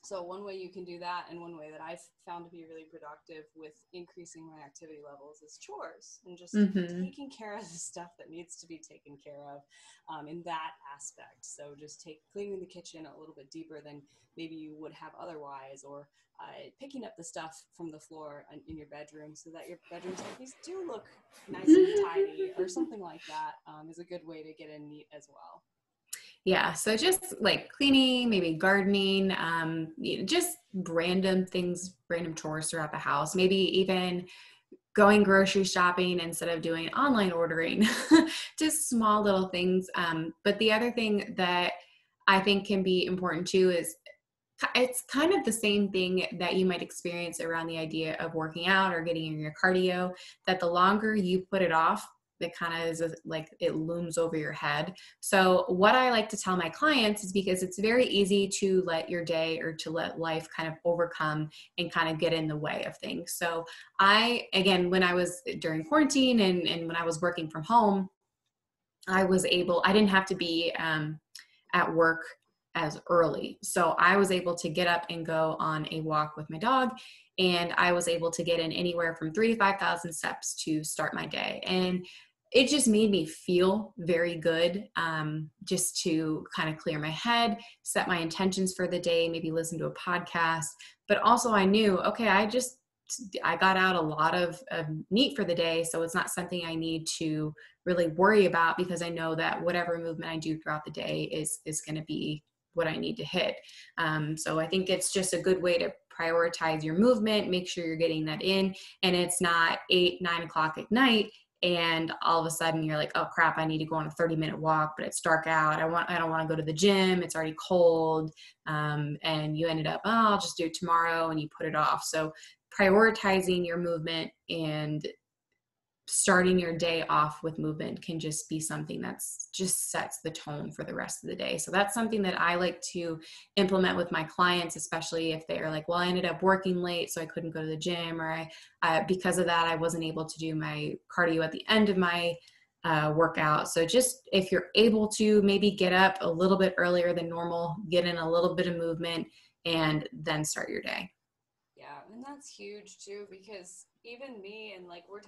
Speaker 1: So one way you can do that, and one way that I've found to be really productive with increasing my activity levels, is chores and just mm-hmm. taking care of the stuff that needs to be taken care of in that aspect. So just cleaning the kitchen a little bit deeper than maybe you would have otherwise, or picking up the stuff from the floor in your bedroom so that your bedroom selfies do look nice and tidy, or something like that is a good way to get in NEAT as well.
Speaker 2: Yeah. So just like cleaning, maybe gardening, just random things, random chores throughout the house, maybe even going grocery shopping instead of doing online ordering, just small little things. But the other thing that I think can be important too is it's kind of the same thing that you might experience around the idea of working out or getting in your cardio, that the longer you put it off, that kind of is like it looms over your head. So what I like to tell my clients is, because it's very easy to let your day or to let life kind of overcome and kind of get in the way of things. So when I was during quarantine and when I was working from home, I didn't have to be at work as early. So I was able to get up and go on a walk with my dog, and I was able to get in anywhere from 3,000 to 5,000 steps to start my day. And it just made me feel very good, just to kind of clear my head, set my intentions for the day, maybe listen to a podcast. But also I knew, okay, I got out a lot of NEAT for the day, so it's not something I need to really worry about, because I know that whatever movement I do throughout the day is going to be what I need to hit. So I think it's just a good way to prioritize your movement, make sure you're getting that in, and it's not 8, 9 o'clock at night and all of a sudden you're like, oh crap, I need to go on a 30-minute walk, but it's dark out. I don't want to go to the gym. It's already cold. And you ended up, oh, I'll just do it tomorrow, and you put it off. So prioritizing your movement and starting your day off with movement can just be something that's just sets the tone for the rest of the day. So that's something that I like to implement with my clients, especially if they're like, well, I ended up working late, so I couldn't go to the gym, or because of that, I wasn't able to do my cardio at the end of my workout. So just if you're able to maybe get up a little bit earlier than normal, get in a little bit of movement, and then start your day.
Speaker 1: Yeah, and that's huge too, because even me, and like we're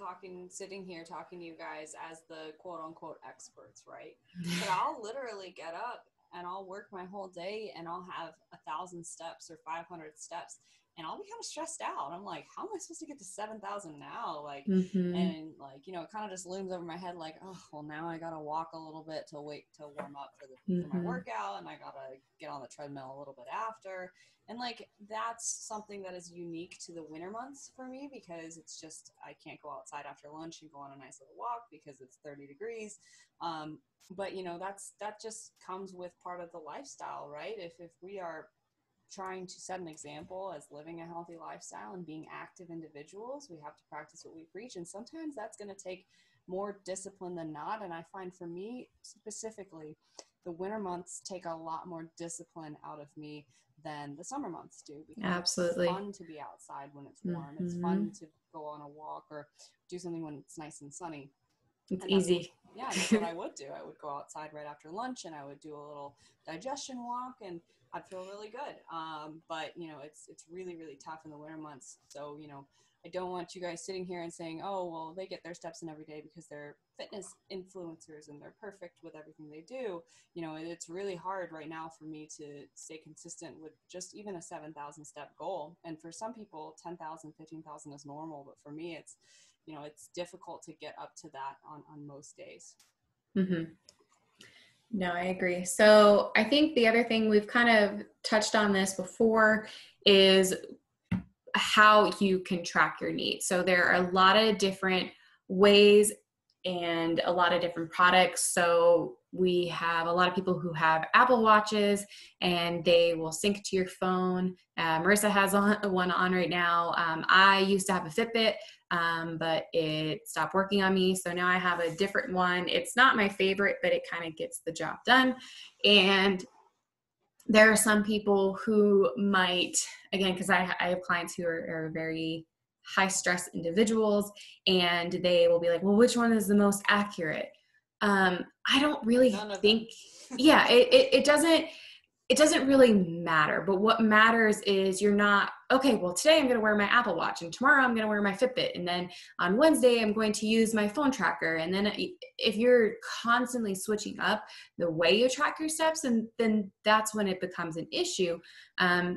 Speaker 1: sitting here talking to you guys as the quote unquote experts, right? But I'll literally get up and I'll work my whole day and I'll have 1,000 steps or 500 steps, and I'll be kind of stressed out. I'm like, how am I supposed to get to 7,000 now? Like, and like, you know, it kind of just looms over my head like, oh, well, now I got to walk a little bit to warm up for my workout, and I got to get on the treadmill a little bit after. And like, that's something that is unique to the winter months for me, because it's just, I can't go outside after lunch and go on a nice little walk because it's 30 degrees. But you know, that just comes with part of the lifestyle, right? If we are trying to set an example as living a healthy lifestyle and being active individuals, we have to practice what we preach. And sometimes that's going to take more discipline than not. And I find for me specifically, the winter months take a lot more discipline out of me than the summer months do, because
Speaker 2: Absolutely.
Speaker 1: It's fun to be outside when it's warm. It's fun to go on a walk or do something when it's nice and sunny.
Speaker 2: It's easy.
Speaker 1: That's what I would do. I would go outside right after lunch and I would do a little digestion walk, and I'd feel really good. But you know, it's really, really tough in the winter months. So, you know, I don't want you guys sitting here and saying, oh, well, they get their steps in every day because they're fitness influencers and they're perfect with everything they do. You know, it's really hard right now for me to stay consistent with just even a 7,000 step goal. And for some people, 10,000, 15,000 is normal. But for me, it's, you know, it's difficult to get up to that on most days.
Speaker 2: No, I agree. So I think the other thing, we've kind of touched on this before, is how you can track your NEAT. So there are a lot of different ways and a lot of different products. So we have a lot of people who have Apple Watches and they will sync to your phone. Marissa has one on right now. I used to have a Fitbit, but it stopped working on me. So now I have a different one. It's not my favorite, but it kind of gets the job done. And there are some people who might, again, because I have clients who are very high stress individuals, and they will be like, well, which one is the most accurate? I don't really think, yeah, it doesn't really matter. But what matters is you're not, okay, well, today I'm going to wear my Apple Watch and tomorrow I'm going to wear my Fitbit. And then on Wednesday, I'm going to use my phone tracker. And then if you're constantly switching up the way you track your steps, and then that's when it becomes an issue.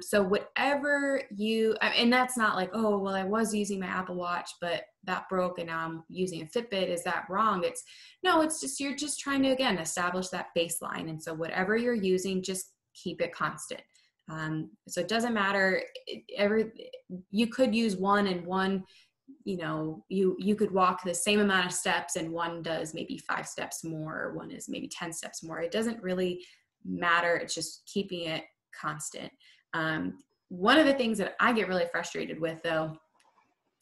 Speaker 2: So whatever and that's not like, oh, well, I was using my Apple Watch, but that broke and now I'm using a Fitbit. Is that wrong? It's just, you're just trying to, again, establish that baseline. And so whatever you're using, just keep it constant. So it doesn't matter. You could use one and one, you know, you could walk the same amount of steps and one does maybe 5 steps more, or one is maybe 10 steps more. It doesn't really matter. It's just keeping it constant. One of the things that I get really frustrated with, though,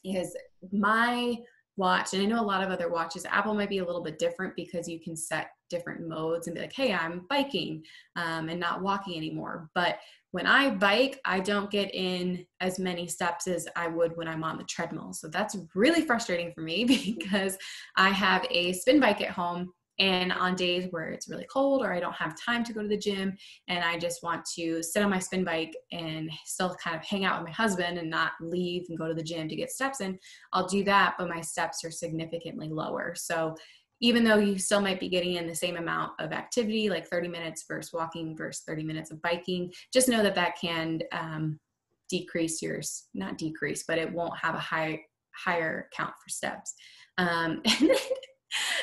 Speaker 2: is my watch, and I know a lot of other watches, Apple might be a little bit different because you can set different modes and be like, hey, I'm biking and not walking anymore. But when I bike, I don't get in as many steps as I would when I'm on the treadmill. So that's really frustrating for me because I have a spin bike at home, and on days where it's really cold or I don't have time to go to the gym and I just want to sit on my spin bike and still kind of hang out with my husband and not leave and go to the gym to get steps in, I'll do that, but my steps are significantly lower. So even though you still might be getting in the same amount of activity, like 30 minutes versus walking versus 30 minutes of biking, just know that can decrease not decrease, but it won't have a higher count for steps. And then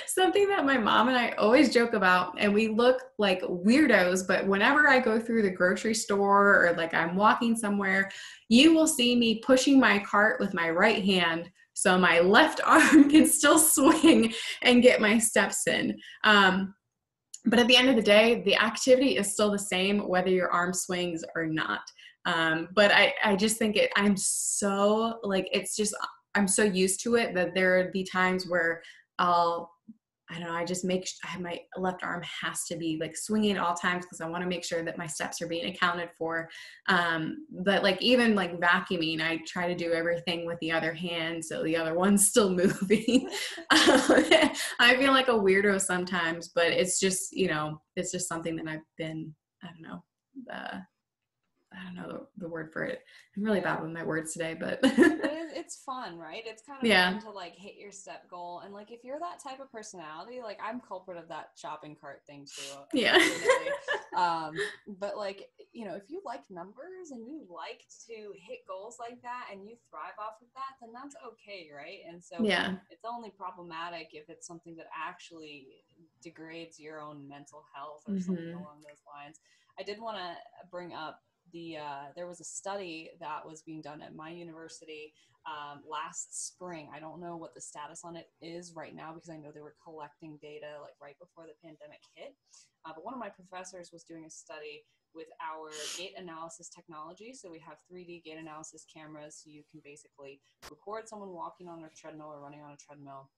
Speaker 2: something that my mom and I always joke about, and we look like weirdos, but whenever I go through the grocery store or like I'm walking somewhere, you will see me pushing my cart with my right hand so my left arm can still swing and get my steps in. But at the end of the day, the activity is still the same whether your arm swings or not. But I just think I'm so like, it's just I'm so used to it that there would be times where I don't know, I just my left arm has to be like swinging at all times because I want to make sure that my steps are being accounted for. But like even like vacuuming, I try to do everything with the other hand so the other one's still moving. I feel like a weirdo sometimes, but it's just, it's just something that I've been, I don't know, the word for it. I'm really bad with my words today, but
Speaker 1: it's fun, right? It's kind of fun to like hit your step goal. And like, if you're that type of personality, like I'm culprit of that shopping cart thing too.
Speaker 2: Yeah.
Speaker 1: But like, if you like numbers and you like to hit goals like that and you thrive off of that, then that's okay, right? And so it's only problematic if it's something that actually degrades your own mental health or something along those lines. I did want to bring up there was a study that was being done at my university last spring. I don't know what the status on it is right now because I know they were collecting data like right before the pandemic hit. But one of my professors was doing a study with our gait analysis technology. So we have 3D gait analysis cameras, so you can basically record someone walking on a treadmill or running on a treadmill.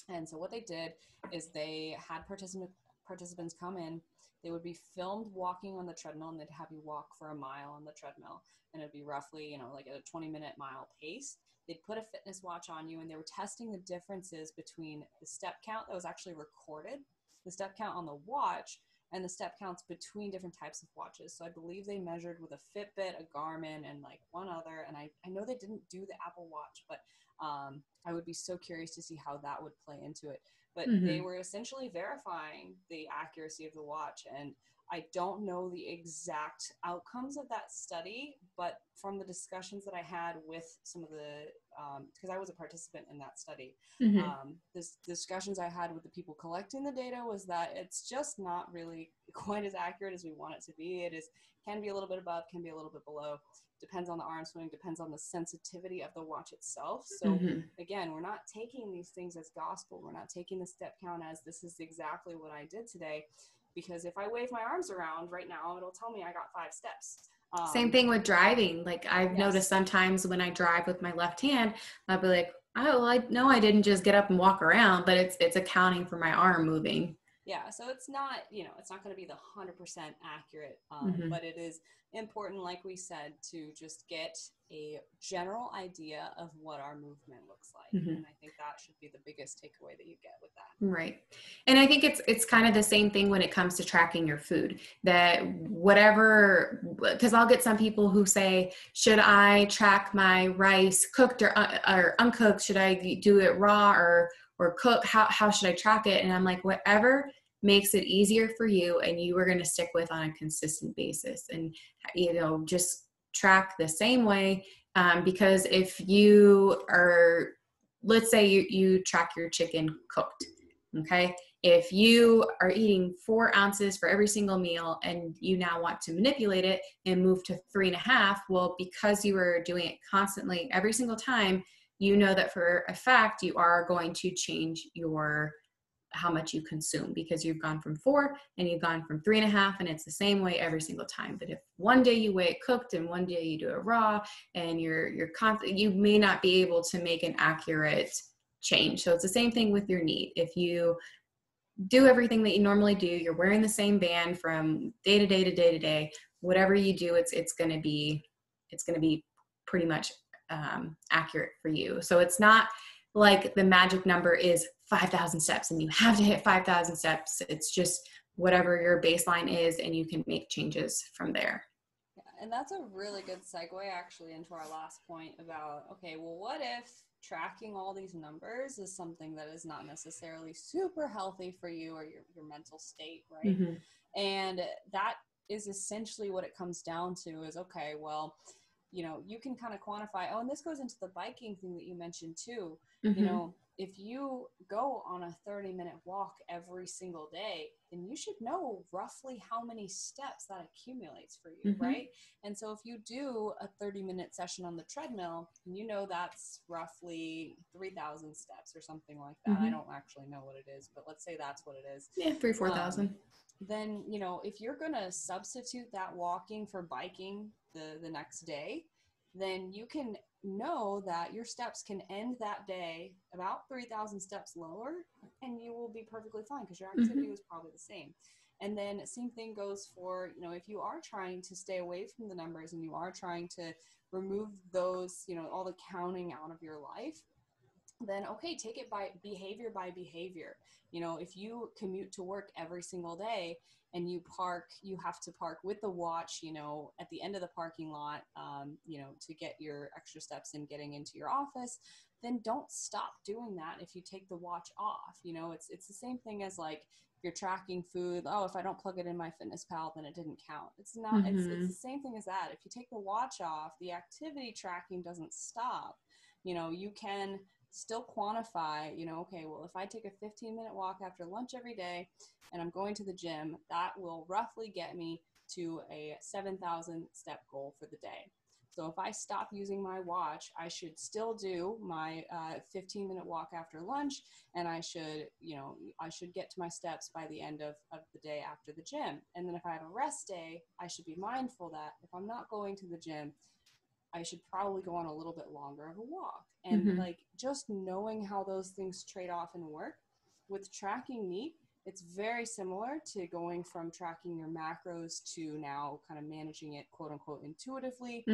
Speaker 1: And so what they did is they had participants come in. They would be filmed walking on the treadmill, and they'd have you walk for a mile on the treadmill. And it'd be roughly, like at a 20-minute mile pace. They'd put a fitness watch on you, and they were testing the differences between the step count that was actually recorded, the step count on the watch, and the step counts between different types of watches. So I believe they measured with a Fitbit, a Garmin, and like one other. And I know they didn't do the Apple Watch, but I would be so curious to see how that would play into it. But they were essentially verifying the accuracy of the watch. And I don't know the exact outcomes of that study, but from the discussions that I had with some of the, because I was a participant in that study, the discussions I had with the people collecting the data was that it's just not really quite as accurate as we want it to be. Can be a little bit above, can be a little bit below. Depends on the arm swing, depends on the sensitivity of the watch itself. So again, we're not taking these things as gospel. We're not taking the step count as this is exactly what I did today. Because if I wave my arms around right now, it'll tell me I got 5 steps.
Speaker 2: Same thing with driving. Like I've noticed sometimes when I drive with my left hand, I'll be like, oh, well, I know I didn't just get up and walk around, but it's accounting for my arm moving.
Speaker 1: Yeah, so it's not, it's not going to be the 100% accurate, but it is important, like we said, to just get a general idea of what our movement looks like. And I think that should be the biggest takeaway that you get with that.
Speaker 2: Right. And I think it's kind of the same thing when it comes to tracking your food, that whatever, because I'll get some people who say, should I track my rice cooked or uncooked? Should I do it raw or cook? How should I track it? And I'm like, whatever makes it easier for you and you are going to stick with on a consistent basis, and just track the same way, because if you are, let's say you track your chicken cooked, okay, if you are eating 4 ounces for every single meal and you now want to manipulate it and move to 3.5, well, because you are doing it constantly every single time, that for a fact you are going to change how much you consume, because you've gone from 4 and you've gone from 3.5, and it's the same way every single time. But if one day you weigh it cooked and one day you do it raw, and you may not be able to make an accurate change. So it's the same thing with your NEAT. If you do everything that you normally do, you're wearing the same band from day to day to day to day, whatever you do, it's going to be pretty much accurate for you. So it's not like the magic number is 5,000 steps and you have to hit 5,000 steps. It's just whatever your baseline is, and you can make changes from there.
Speaker 1: Yeah, and that's a really good segue actually into our last point about, okay, well, what if tracking all these numbers is something that is not necessarily super healthy for you or your mental state, right? And that is essentially what it comes down to is, okay, well, you can kind of quantify, and this goes into the biking thing that you mentioned too. If you go on a 30-minute walk every single day, then you should know roughly how many steps that accumulates for you, right? And so if you do a 30-minute session on the treadmill, and that's roughly 3,000 steps or something like that. I don't actually know what it is, but let's say that's what it is.
Speaker 2: Yeah, 3,000-4,000.
Speaker 1: Then, if you're going to substitute that walking for biking the next day, then you can know that your steps can end that day about 3,000 steps lower, and you will be perfectly fine because your activity was probably the same. And then same thing goes for, if you are trying to stay away from the numbers and you are trying to remove those, all the counting out of your life, then okay, take it by behavior by behavior. If you commute to work every single day and you have to park with the watch, at the end of the parking lot, to get your extra steps in getting into your office, then don't stop doing that if you take the watch off. It's the same thing as like you're tracking food. Oh, if I don't plug it in my Fitness Pal, then it didn't count. It's not, it's the same thing as that. If you take the watch off, the activity tracking doesn't stop. You can still quantify, okay, well, if I take a 15-minute walk after lunch every day and I'm going to the gym, that will roughly get me to a 7,000 step goal for the day. So if I stop using my watch, I should still do my 15-minute walk after lunch, and I should get to my steps by the end of the day after the gym. And then if I have a rest day, I should be mindful that if I'm not going to the gym, I should probably go on a little bit longer of a walk. And like just knowing how those things trade off and work. With tracking NEAT, it's very similar to going from tracking your macros to now kind of managing it, quote unquote, intuitively.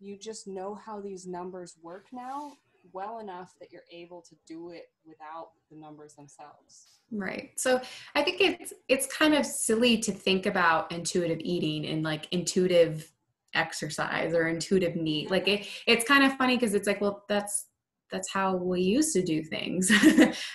Speaker 1: You just know how these numbers work now well enough that you're able to do it without the numbers themselves.
Speaker 2: Right. So I think it's kind of silly to think about intuitive eating and like intuitive exercise or intuitive NEAT. Like it's kind of funny because it's like, well, that's how we used to do things,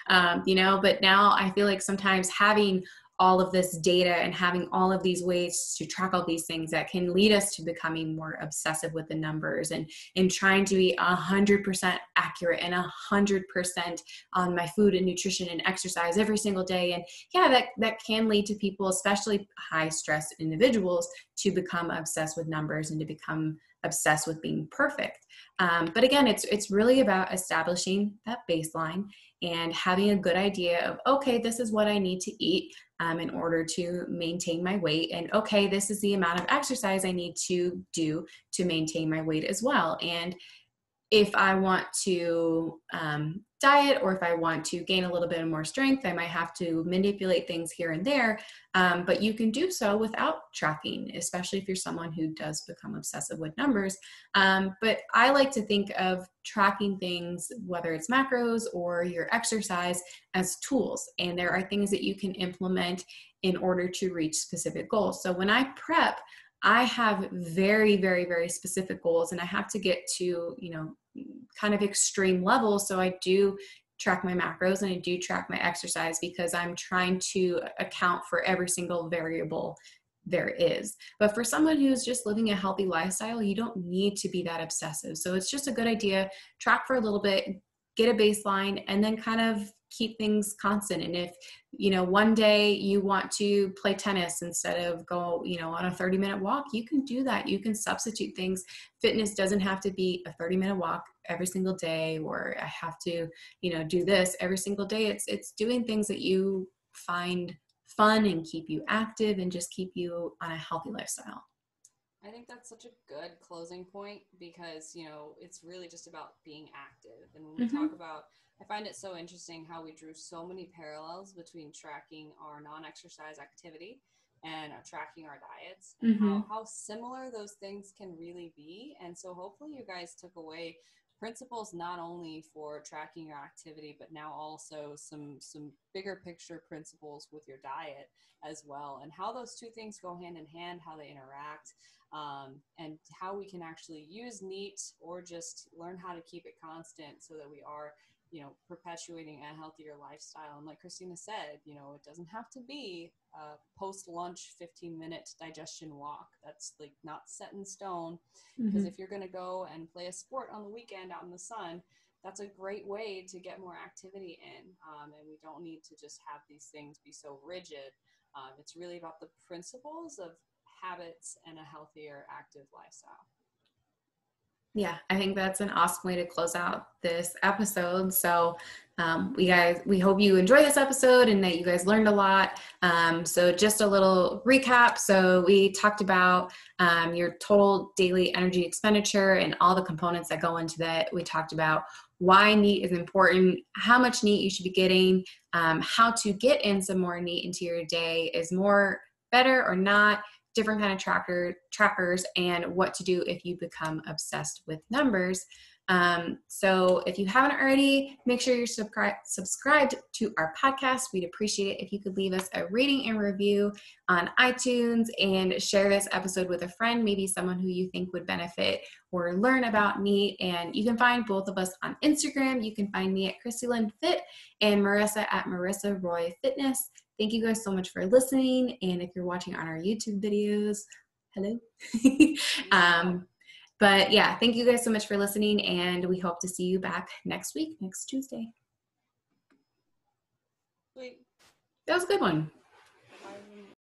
Speaker 2: but now I feel like sometimes having all of this data and having all of these ways to track all these things that can lead us to becoming more obsessive with the numbers and trying to be 100% accurate and 100% on my food and nutrition and exercise every single day. And yeah, that can lead to people, especially high stress individuals, to become obsessed with numbers and to become obsessed with being perfect. But again, it's really about establishing that baseline and having a good idea of, okay, this is what I need to eat in order to maintain my weight. And okay, this is the amount of exercise I need to do to maintain my weight as well. And if I want to diet, or if I want to gain a little bit more strength, I might have to manipulate things here and there. But you can do so without tracking, especially if you're someone who does become obsessive with numbers. But I like to think of tracking things, whether it's macros or your exercise, as tools. And there are things that you can implement in order to reach specific goals. So when I prep, I have very, very, very specific goals, and I have to get to, kind of extreme levels. So I do track my macros and I do track my exercise because I'm trying to account for every single variable there is. But for someone who's just living a healthy lifestyle, you don't need to be that obsessive. So it's just a good idea, track for a little bit, get a baseline, and then kind of keep things constant. And if, one day you want to play tennis instead of go, on a 30-minute walk, you can do that. You can substitute things. Fitness doesn't have to be a 30-minute walk every single day, or I have to, do this every single day. It's doing things that you find fun and keep you active and just keep you on a healthy lifestyle.
Speaker 1: I think that's such a good closing point because, it's really just about being active. And when we talk about, I find it so interesting how we drew so many parallels between tracking our non-exercise activity and tracking our diets, and how similar those things can really be. And so hopefully you guys took away principles not only for tracking your activity, but now also some bigger picture principles with your diet as well, and how those two things go hand in hand, how they interact, and how we can actually use NEAT or just learn how to keep it constant so that we are, perpetuating a healthier lifestyle. And like Christina said, it doesn't have to be a post-lunch 15-minute digestion walk. That's like not set in stone, because if you're going to go and play a sport on the weekend out in the sun, that's a great way to get more activity in. And we don't need to just have these things be so rigid. It's really about the principles of habits and a healthier, active lifestyle.
Speaker 2: Yeah, I think that's an awesome way to close out this episode. So we hope you enjoy this episode and that you guys learned a lot. So just a little recap. So we talked about your total daily energy expenditure and all the components that go into that. We talked about why NEAT is important, how much NEAT you should be getting, how to get in some more NEAT into your day. Is more better or not? Different kind of trackers, and what to do if you become obsessed with numbers. So if you haven't already, make sure you're subscribed to our podcast. We'd appreciate it if you could leave us a rating and review on iTunes, and share this episode with a friend, maybe someone who you think would benefit or learn about NEAT. And you can find both of us on Instagram. You can find me at Christy Lynn Fit and Marissa at Marissa Roy Fitness. Thank you guys so much for listening. And if you're watching on our YouTube videos, hello. But yeah, thank you guys so much for listening. And we hope to see you back next week, next Tuesday.
Speaker 1: Sweet.
Speaker 2: That was a good one.